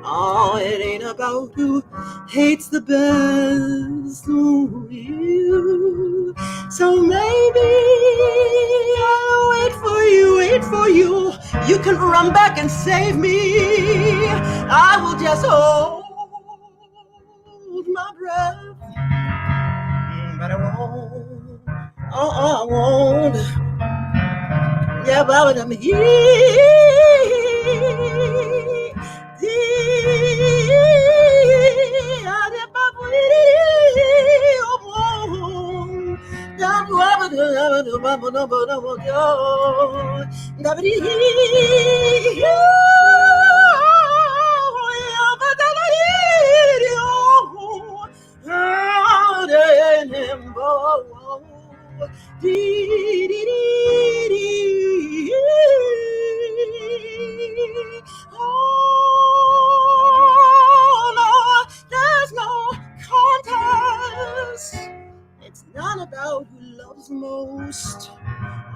Oh, it ain't about who hates the best. Oh, you. So maybe I'll wait for you. You can run back and save me. I will just hold my breath. But I won't. Oh, I won't. Yeah, but I'm here. Oh, Lord, there's no contest. It's not about who loves most.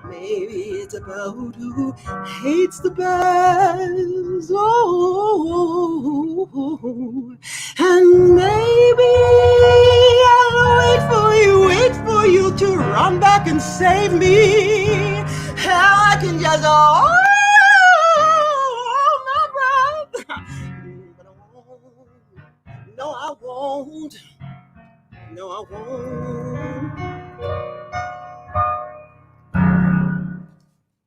Maybe it's about who hates the best. Oh, and maybe I'll wait for you to run back and save me. Hell, I can just hold my breath. But I won't. No, I won't. No, I won't.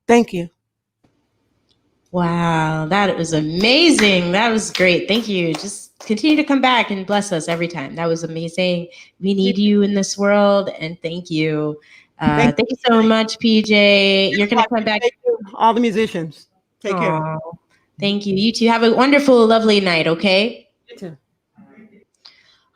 Thank you. Wow, that was amazing. That was great. Thank you. Just continue to come back and bless us every time. That was amazing. We need you in this world, and thank you. Thank you so much, PJ. You're going to come back. Thank you, all the musicians. Take care. Aw, thank you. You two have a wonderful, lovely night, okay? You too.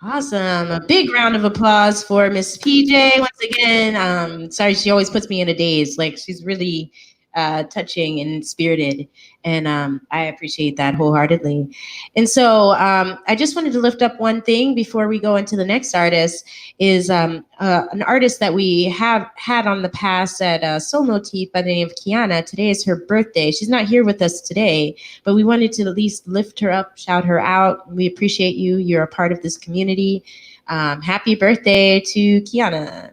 Awesome. A big round of applause for Miss PJ once again. Sorry, she always puts me in a daze. Like, she's really touching and spirited. And I appreciate that wholeheartedly. And so I just wanted to lift up one thing before we go into the next artist is an artist that we have had on the past at Soul Motif by the name of Kiana. Today is her birthday. She's not here with us today, but we wanted to at least lift her up, shout her out. We appreciate you. You're a part of this community. Happy birthday to Kiana.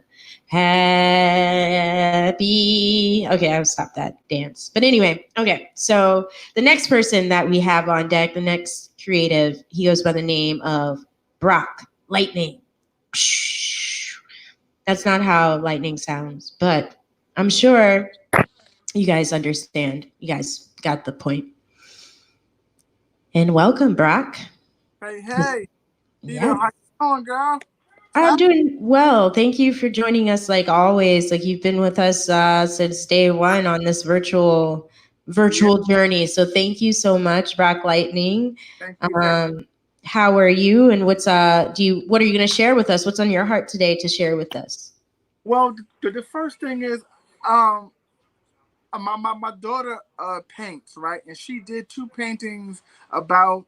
Happy. Okay, I'll stop that dance. But anyway, okay. So the next person that we have on deck, the next creative, he goes by the name of Brock Lightning. That's not how lightning sounds, but I'm sure you guys understand. You guys got the point. And welcome, Brock. Hey, Yeah. how you doing, girl? I'm doing well. Thank you for joining us like always. Like you've been with us since day one on this virtual journey. So thank you so much, Brock Lightning. Thank you. How are you and what are you going to share with us? What's on your heart today to share with us? Well, the first thing is my daughter paints, right? And she did 2 paintings about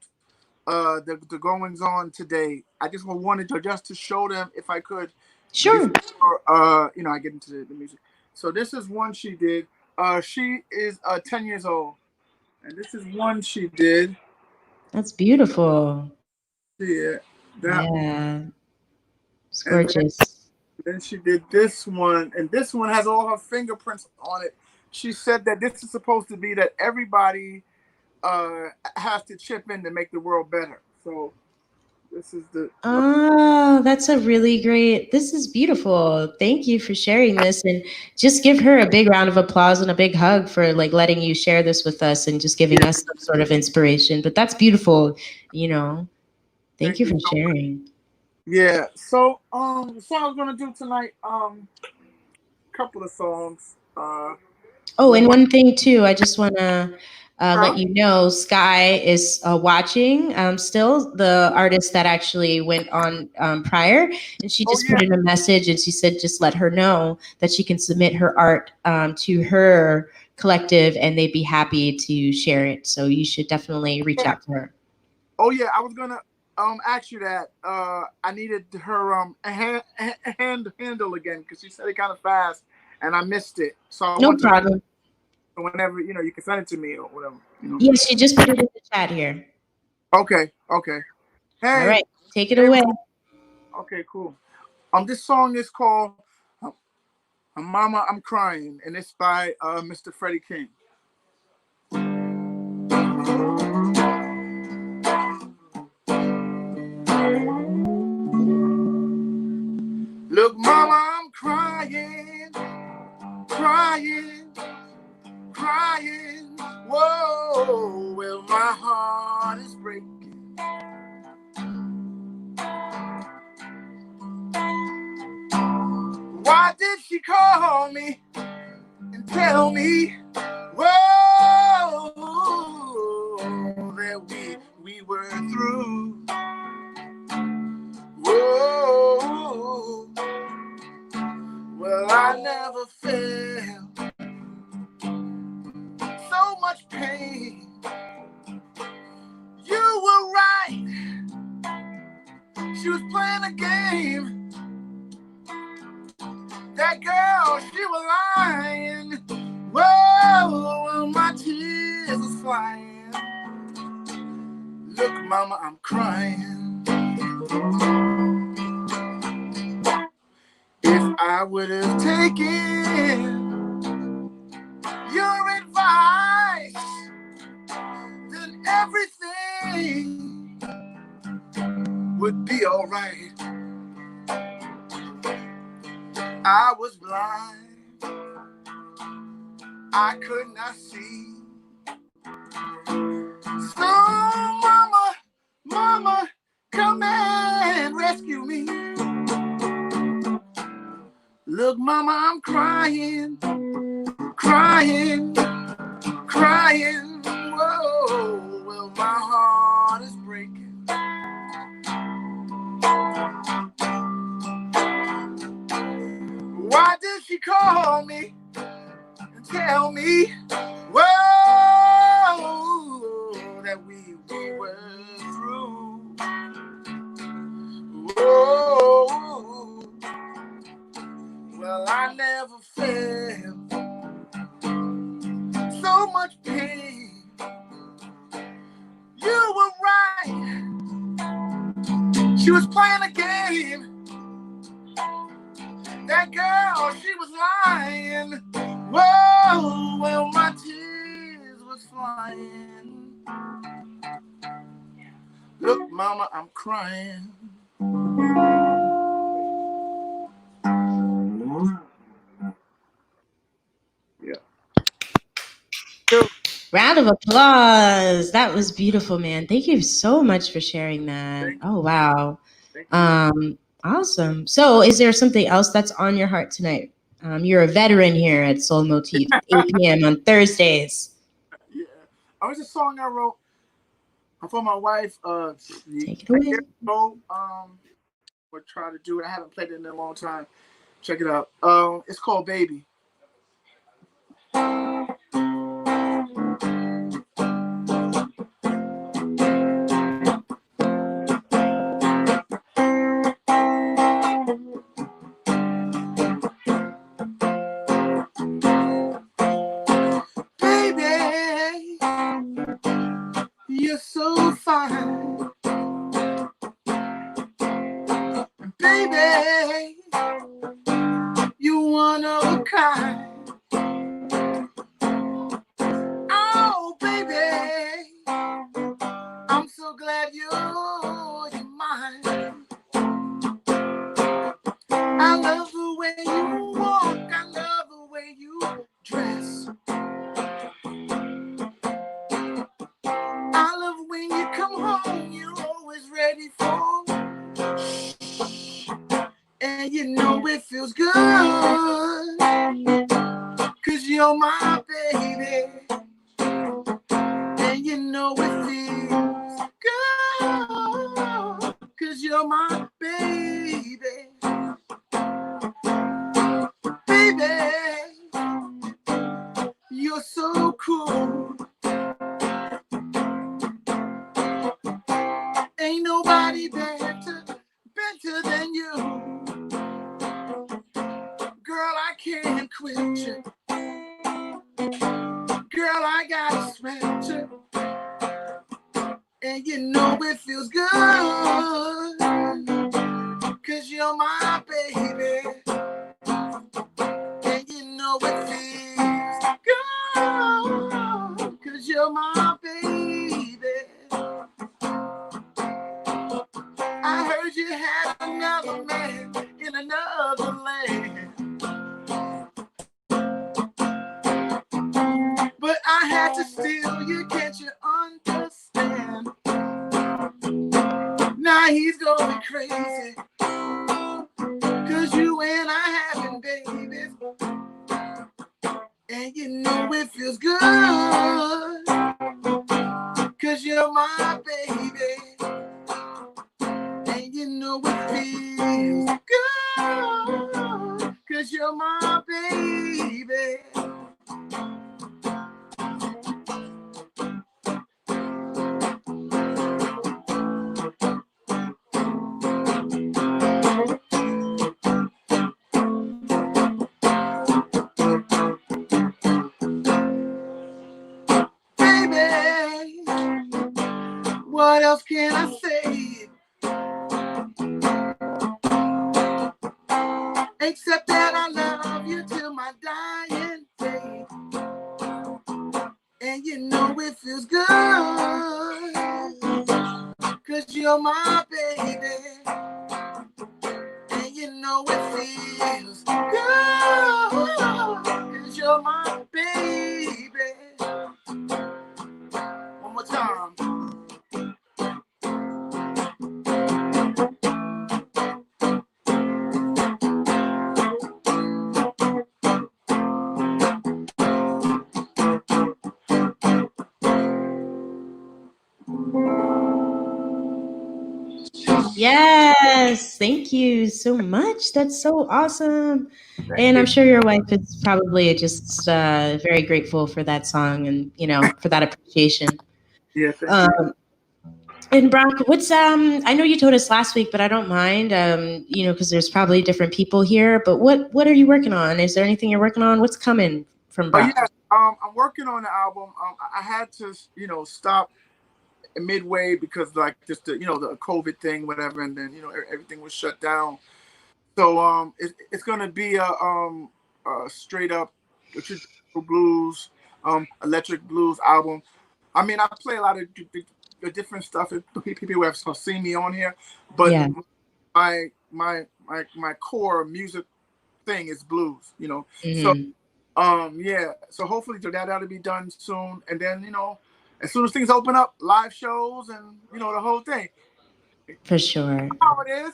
the goings on today. I just wanted to show them if I could. Sure. Before, I get into the music. So this is one she did. She is 10 years old, and this is one she did. That's beautiful. Yeah. It's gorgeous. Then she did this one, and this one has all her fingerprints on it. She said that this is supposed to be that everybody has to chip in to make the world better. So this is the. Oh, that's a really great. This is beautiful. Thank you for sharing this, and just give her a big round of applause and a big hug for like letting you share this with us and just giving us some sort of inspiration. But that's beautiful, Thank you for sharing. Yeah. So the song I was gonna do tonight, couple of songs. And one thing too, I just want to let you know, Sky is watching still, the artist that actually went on prior, and she just put in a message and she said just let her know that she can submit her art to her collective and they'd be happy to share it. So you should definitely reach out to her. Oh yeah, I was gonna ask you that. I needed her handle again because she said it kind of fast and I missed it. So No problem. Whenever you can send it to me or whatever. Yes, she just put it in the chat here. Okay. Hey. All right, take it away. Okay, cool. This song is called "Mama, I'm Crying," and it's by Mr. Freddie King. Look, Mama, I'm crying. Whoa, well, my heart is breaking. Why Why did she call me and tell me, whoa, that we were through? Whoa, well, I never felt so much pain. You were right, she was playing a game. That girl, she was lying. Whoa, my tears are flying. Look, mama, I'm crying. If I would have taken your advice, then everything would be all right. I was blind, I could not see. So mama, mama, come and rescue me. Look, mama, I'm crying, crying, crying. Whoa, well, my heart is breaking. Why did she call me and tell me, whoa, that we were through? Whoa, well, I never felt so much pain. You were right, she was playing a game. That girl, she was lying. Whoa, well, my tears was flying. Look, mama, I'm crying. Yeah. Round of applause. That was beautiful, man. Thank you so much for sharing that. Oh, wow. Awesome. So is there something else that's on your heart tonight? You're a veteran here at Soul Motif, 8 p.m. on Thursdays. Yeah. Oh, it's a song I wrote for my wife. Take it away. We'll try to do it. I haven't played it in a long time. Check it out. It's called Baby. You're so fine, baby, you're one of a kind. Oh, baby, I'm so glad you're mine. I love the way you walk, I love the way you dress. I love when you come home, you're always ready for, and you know it feels good, 'cause you're my baby, and you know it feels good, 'cause you're my baby. Baby, you're so cool. Ain't nobody better than you. Girl, I can't quit you. Girl, I gotta sweat you. And you know it feels good, 'cause you're my baby. And you know it feels good, 'cause you're my baby. I heard you had another man in another land, but I had to steal you, can't you understand? Now he's gonna be crazy, 'cause you and I haven't been And you know it feels good, 'cause you're my baby. And you know it feels good, 'cause you're my baby. Baby, what else can I say? Except that I love you till my dying day. And you know it feels good, 'cause you're my baby. And you know it feels good, 'cause you're my baby. One more time. Yes, thank you so much. That's so awesome. And I'm sure your wife is probably just very grateful for that song and, for that appreciation. Yeah, thank you. And Brock, what's I know you told us last week, but I don't mind, because there's probably different people here, but what are you working on? Is there anything you're working on? What's coming from Brock? Yeah, I'm working on the album. I had to, stop midway because just the the COVID thing, whatever, and then everything was shut down. So it's gonna be a straight up traditional blues, electric blues album. I mean, I play a lot of the different stuff. People have seen me on here, but Yeah. my core music thing is blues. Mhm. So hopefully that'll be done soon, and then as soon as things open up, live shows and the whole thing. For sure. How it is.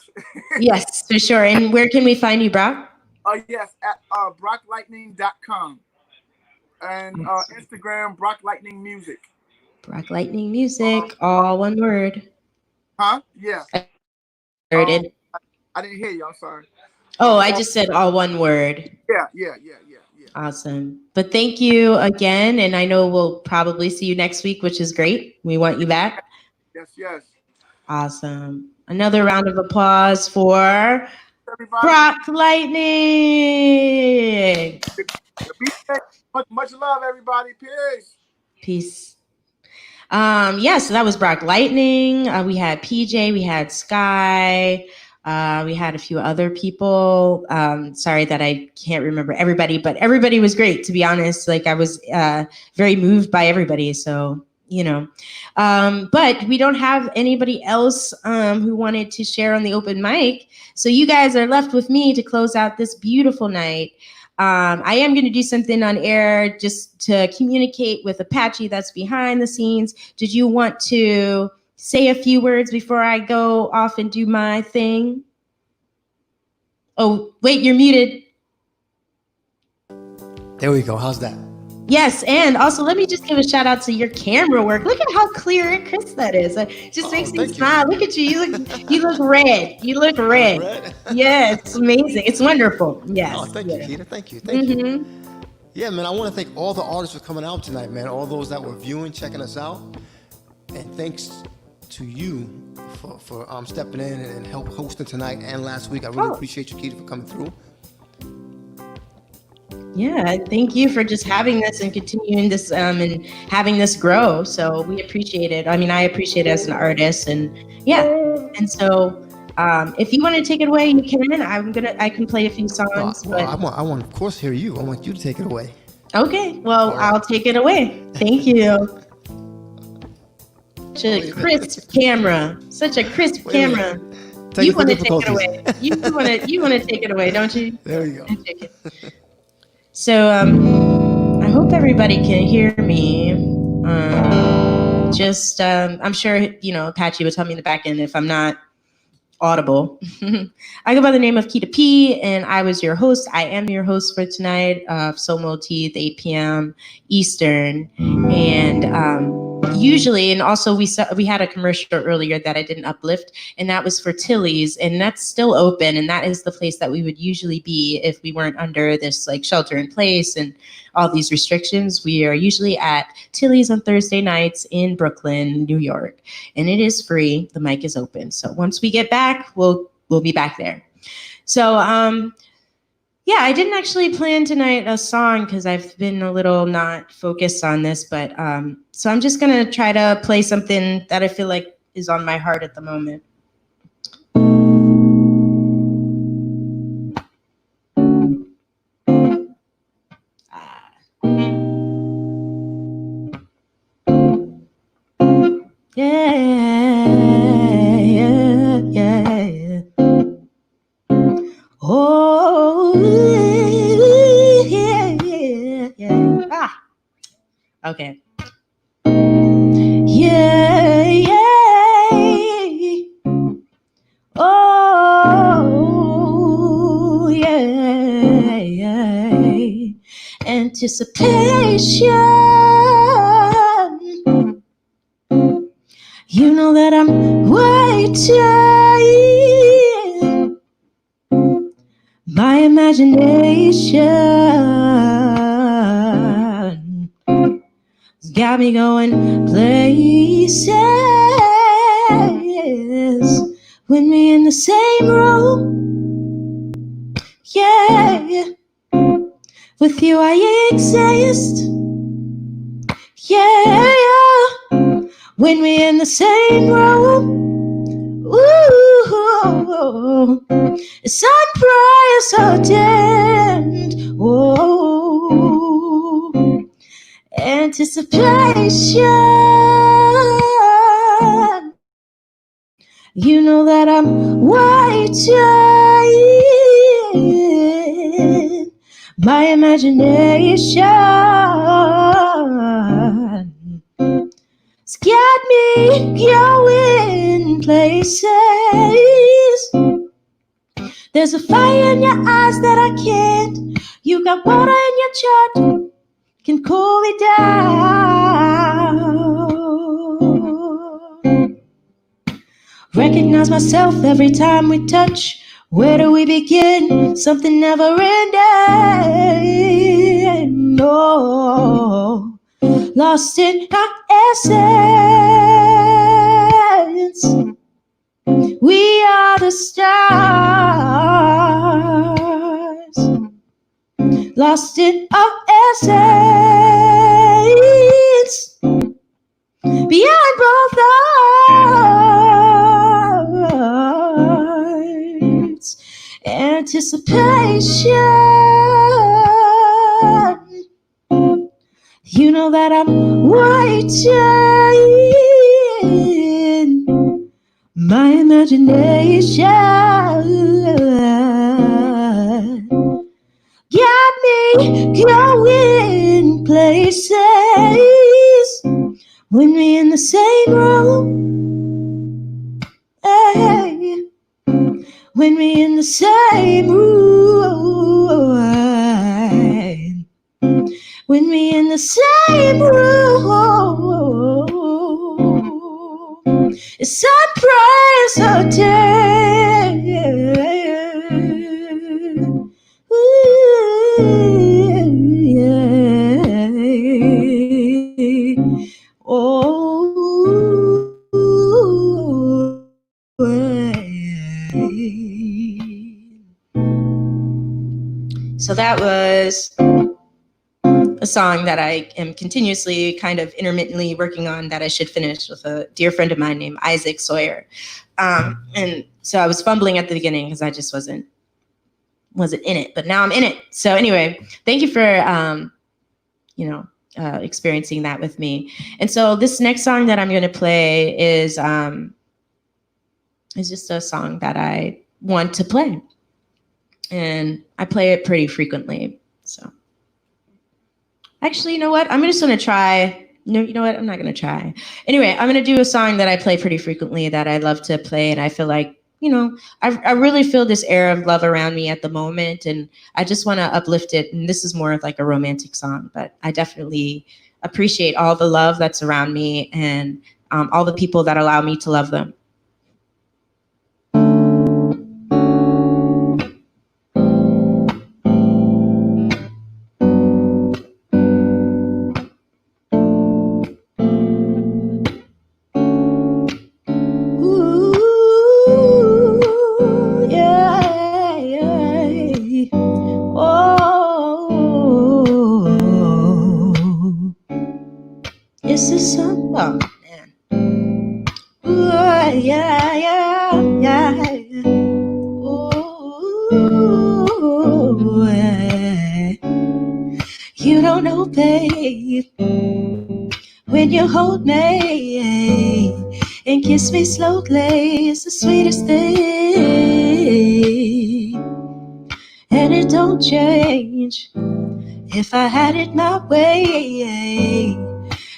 Yes, for sure. And where can we find you, Brock? Yes, at brocklightning.com and Instagram Brock Lightning Music. Brock Lightning Music, all one word. Huh? Yeah. I heard it. I didn't hear you. I'm sorry. Oh, I just said all one word. Yeah. Awesome. But thank you again. And I know we'll probably see you next week, which is great. We want you back. Yes. Awesome. Another round of applause for Everybody. Brock Lightning. Much love, everybody. Peace. So that was Brock Lightning. We had PJ, we had Sky, we had a few other people. Sorry that I can't remember everybody, but everybody was great, to be honest. Like, I was very moved by everybody. So, but we don't have anybody else who wanted to share on the open mic. So you guys are left with me to close out this beautiful night. I am going to do something on air just to communicate with Apache that's behind the scenes. Did you want to say a few words before I go off and do my thing? Oh, wait, you're muted. There we go. How's that? Yes, and also let me just give a shout out to your camera work. Look at how clear and crisp that is. It just makes me smile. Look at you. You look red. You look red. Yeah, it's amazing. It's wonderful. Yes. Oh, thank you, Keita. Thank you. Yeah, man, I want to thank all the artists for coming out tonight, man. All those that were viewing, checking us out. And thanks to you for stepping in and help hosting tonight and last week. I really appreciate you, Keita, for coming through. Yeah, thank you for just having this and continuing this and having this grow. So we appreciate it. I mean, I appreciate it as an artist, and yeah. And so if you want to take it away, you can. I can play a few songs. I want, of course, hear you. I want you to take it away. Okay, well, I'll take it away. Thank you. Such a crisp camera. Such a crisp camera. You want to take it away. You want to take it away, don't you? There you go. So I hope everybody can hear me. I'm sure Apache will tell me in the back end if I'm not Audible. I go by the name of Kita P, and I was your host. I am your host for tonight of Soul Motif, 8 p.m. Eastern. And usually, and also we had a commercial earlier that I didn't uplift, and that was for Tilly's, and that's still open, and that is the place that we would usually be if we weren't under this like shelter in place and all these restrictions. We are usually at Tilly's on Thursday nights in Brooklyn, New York, and it is free. The mic is open. So once we get back, we'll be back there. So yeah, I didn't actually plan tonight a song because I've been a little not focused on this, but so I'm just gonna try to play something that I feel like is on my heart at the moment. Yeah. Oh, yeah. Ah, okay. Yeah. Oh, yeah. Anticipation. You know that I'm waiting. My imagination got me going places. When we in the same room, yeah. With you I exist, yeah. When we in the same room, ooh, sunrise ardent, whoa, anticipation. You know that I'm waiting. My imagination it's got me going places. There's a fire in your eyes that I can't. You got water in your chart, can cool it down. Recognize myself every time we touch. Where do we begin? Something never ending. No. Lost in our essence. We are the stars. Lost in our essence. Beyond both hearts. Anticipation. You know that I'm waiting. My imagination got me going places. When we in the same room, hey. When we in the same room. When we in the same room, it's sunrise hotel. Ooh, yeah. Oh, so that was a song that I am continuously kind of intermittently working on that I should finish with a dear friend of mine named Isaac Sawyer. And so I was fumbling at the beginning because I just wasn't in it, but now I'm in it. So anyway, thank you for, experiencing that with me. And so this next song that I'm going to play is just a song that I want to play. And I play it pretty frequently, so. Actually, you know what? I'm just going to try. No, you know what? I'm not going to try. Anyway, I'm going to do a song that I play pretty frequently that I love to play, and I feel like you know, I really feel this air of love around me at the moment, and I just want to uplift it. And this is more of like a romantic song, but I definitely appreciate all the love that's around me and all the people that allow me to love them. Ooh, yeah, yeah. Oh, it's the sun. Oh, man. Ooh, yeah, yeah, yeah. Ooh, yeah. You don't know, babe, when you hold me and kiss me slowly, it's the sweetest thing, and it don't change. If I had it my way,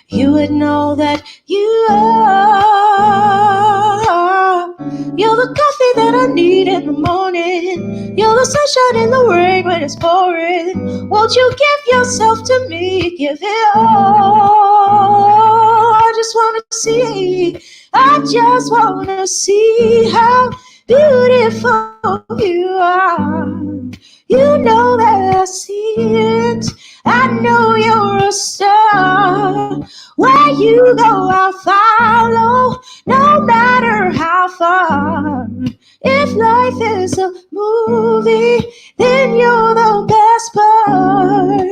you would know that you are. You're the coffee that I need in the morning. You're the sunshine in the rain when it's pouring. Won't you give yourself to me? Give it all. I just wanna see. I just wanna see how beautiful you are. You know that I see it. I know you're a star. Where you go, I'll follow, no matter how far. If life is a movie, then you're the best part.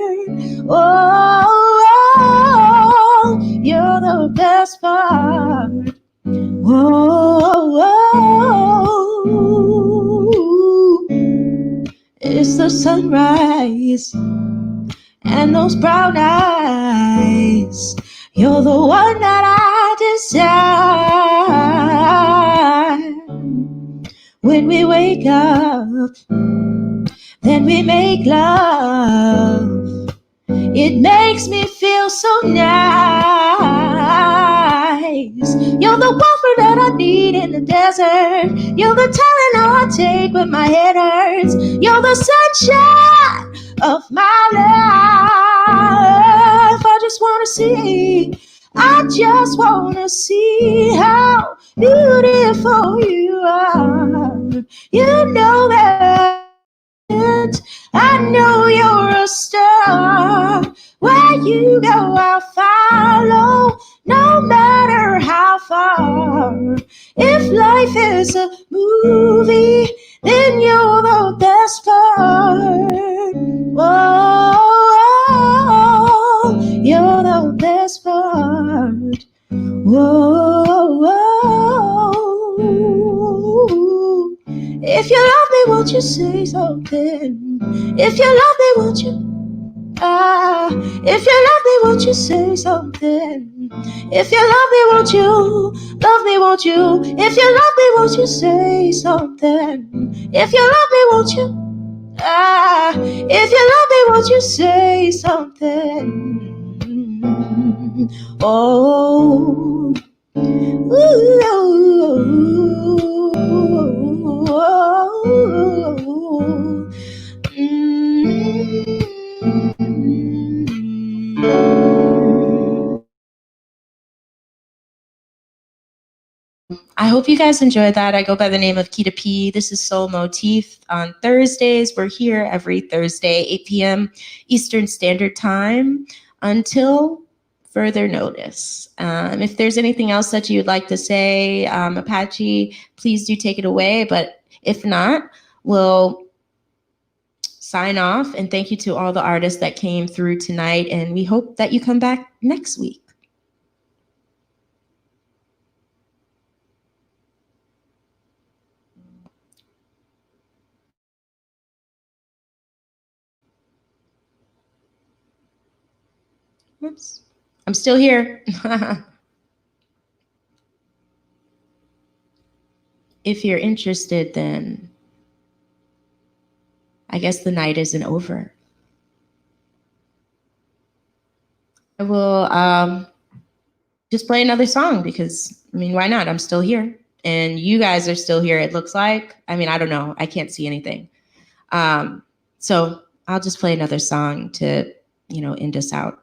Oh, you're the best part. Whoa, it's the sunrise and those brown eyes. You're the one that I desire. When we wake up, then we make love. It makes me feel so nice. You're the water that I need in the desert. You're the Tylenol I take when my head hurts. You're the sunshine of my life. I just wanna see. I just wanna see how beautiful you are. You know that. I know you're a star. Where you go, I'll follow, no matter how far. If life is a movie, then you're the best part. Oh, you're the best part. Whoa. If you love me, won't you say something? If you love me, won't you? If you love me, won't you say something? If you love me, won't you? Love me, won't you? If you love me, won't you say something? If you love me, won't you? If you love me, won't you say something? Oh, I hope you guys enjoyed that. I go by the name of Kita P. This is Soul Motif. On Thursdays, we're here every Thursday, 8 p.m. Eastern Standard Time until further notice. If there's anything else that you'd like to say, Apache, please do take it away. But if not, we'll sign off. And thank you to all the artists that came through tonight. And we hope that you come back next week. Oops, I'm still here. If you're interested, then I guess the night isn't over. I will just play another song because, I mean, why not? I'm still here. and you guys are still here, it looks like. I mean, I don't know. I can't see anything. So I'll just play another song to, end us out.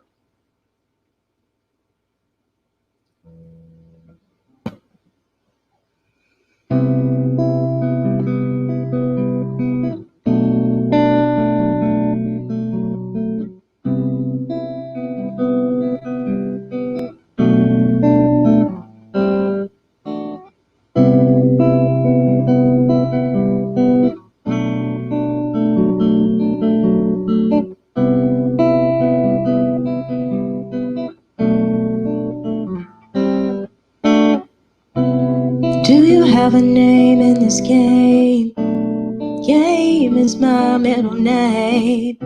Do you have a name in this game? Game is my middle name.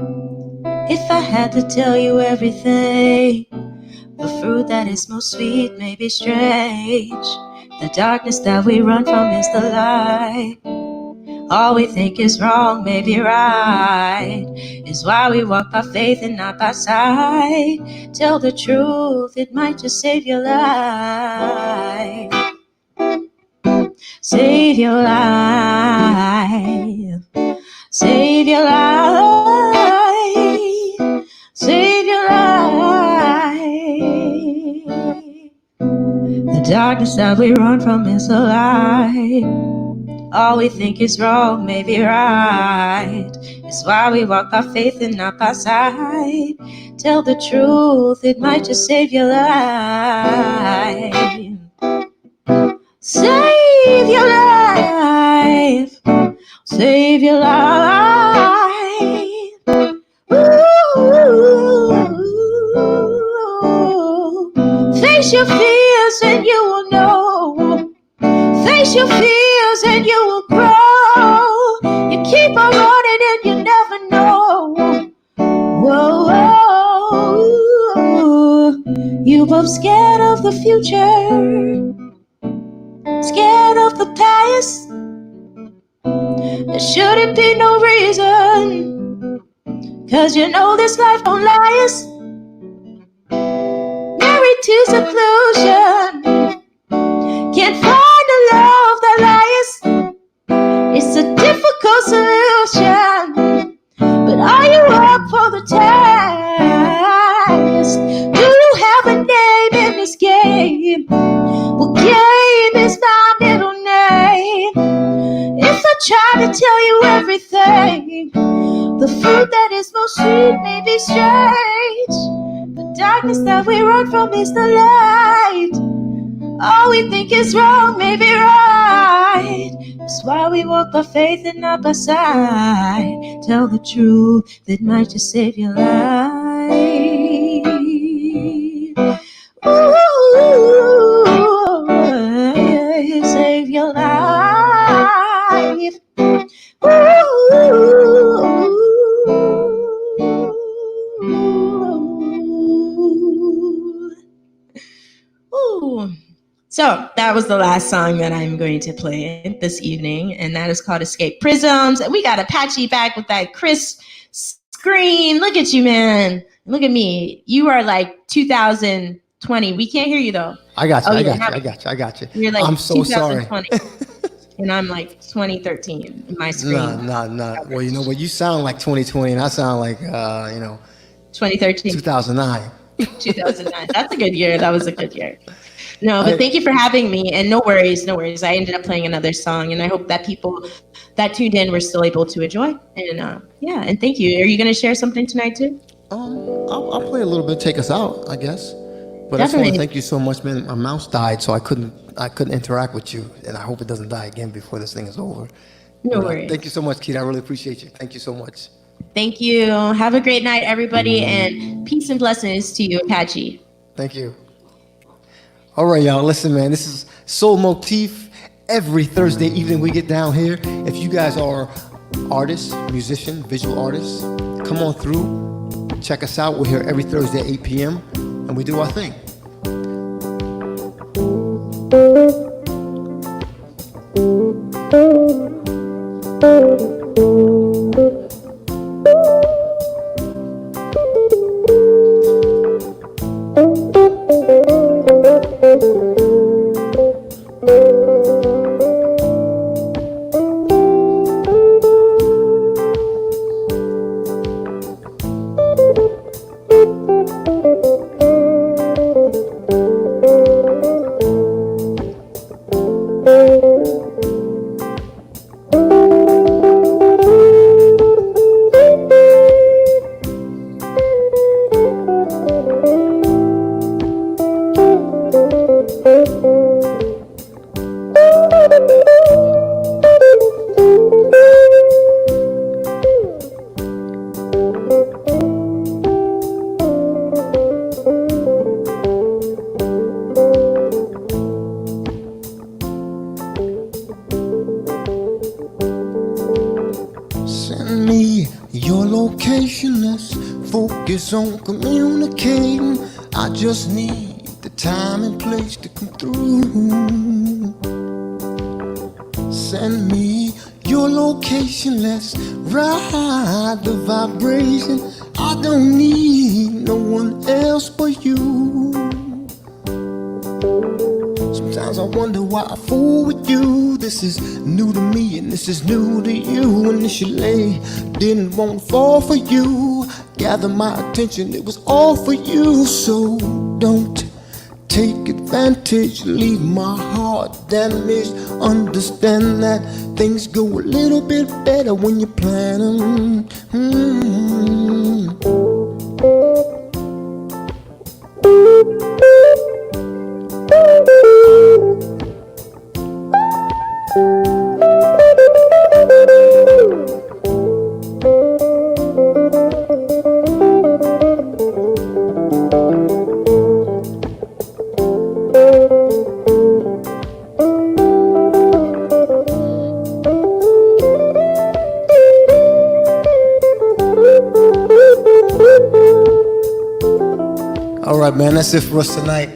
If I had to tell you everything, the fruit that is most sweet may be strange. The darkness that we run from is the light. All we think is wrong may be right. Is why we walk by faith and not by sight. Tell the truth, it might just save your life. Save your life. Save your life. Save your life. The darkness that we run from is a lie. All we think is wrong may be right. It's why we walk by faith and not by sight. Tell the truth, it might just save your life. Save your life. Save your life. Ooh. Face your fears and you will know. Face your fears and you will grow. You keep on running and you never know. Whoa. You both scared of the future, scared of the past. There shouldn't be no reason, 'cause you know this life don't last. Married to seclusion, can't find the love that lasts. It's a difficult solution, but are you up for the task? Do you have a name in this game? Well, game is my middle name. If I try to tell you everything, the fruit that is most sweet may be strange. The darkness that we run from is the light. All we think is wrong may be right. That's why we walk by faith and not by sight. Tell the truth, that might just save your life. Ooh, save your life. Ooh. So that was the last song that I'm going to play this evening, and that is called Escape Prisms. And we got Apache back with that crisp screen. Look at you, man. Look at me. You are like 2020. We can't hear you though. I got you. Oh, I yeah, got you. You're like I'm so sorry. 2020. And I'm like 2013 in my screen. No. Well, you know what? You sound like 2020, and I sound like 2013. 2009. 2009. That's a good year. That was a good year. No, but thank you for having me. And no worries. I ended up playing another song, and I hope that people that tuned in were still able to enjoy. And and thank you. Are you going to share something tonight too? I'll play a little bit, take us out, I guess. But I just want to thank you so much, man. My mouse died, so I couldn't interact with you, and I hope it doesn't die again before this thing is over. No worries. Thank you so much, Keith. I really appreciate you. Thank you so much. Thank you. Have a great night, everybody, and peace and blessings to you, Apache. Thank you. All right, y'all. Listen, man. This is Soul Motif. Every Thursday evening we get down here. If you guys are artists, musician, visual artists, come on through. Check us out. We're here every Thursday at 8 p.m. and we do our thing. focus on communicating. I just need the time and place to come through. Send me your location, let's ride the vibration. I don't need no one else but you. Sometimes I wonder why I fool with you. This is new to me and this is new to you. Initially, didn't want to fall for you. Gather my attention, it was all for you. So don't take advantage, leave my heart damaged. Understand that things go a little bit better when you plan them. All right, man, that's it for us tonight.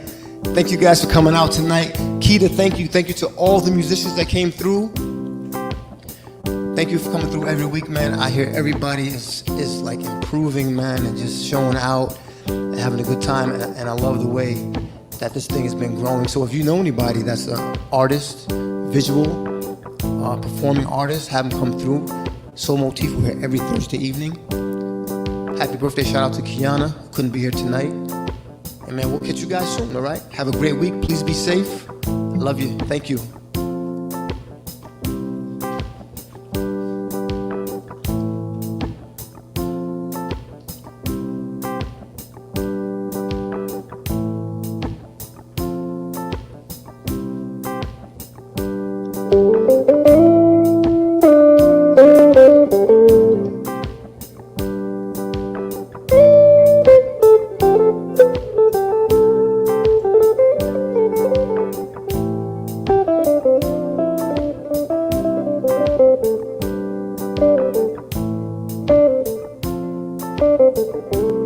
Thank you guys for coming out tonight. Keita, thank you. Thank you to all the musicians that came through. Thank you for coming through every week, man. I hear everybody is like improving, man, and just showing out and having a good time. And I love the way that this thing has been growing. So if you know anybody that's an artist, visual, performing artist, have them come through. Soul Motif, we're here every Thursday evening. Happy birthday, shout out to Kiana, who couldn't be here tonight. And man, we'll catch you guys soon, all right? Have a great week. Please be safe. I love you. Thank you. Thank you.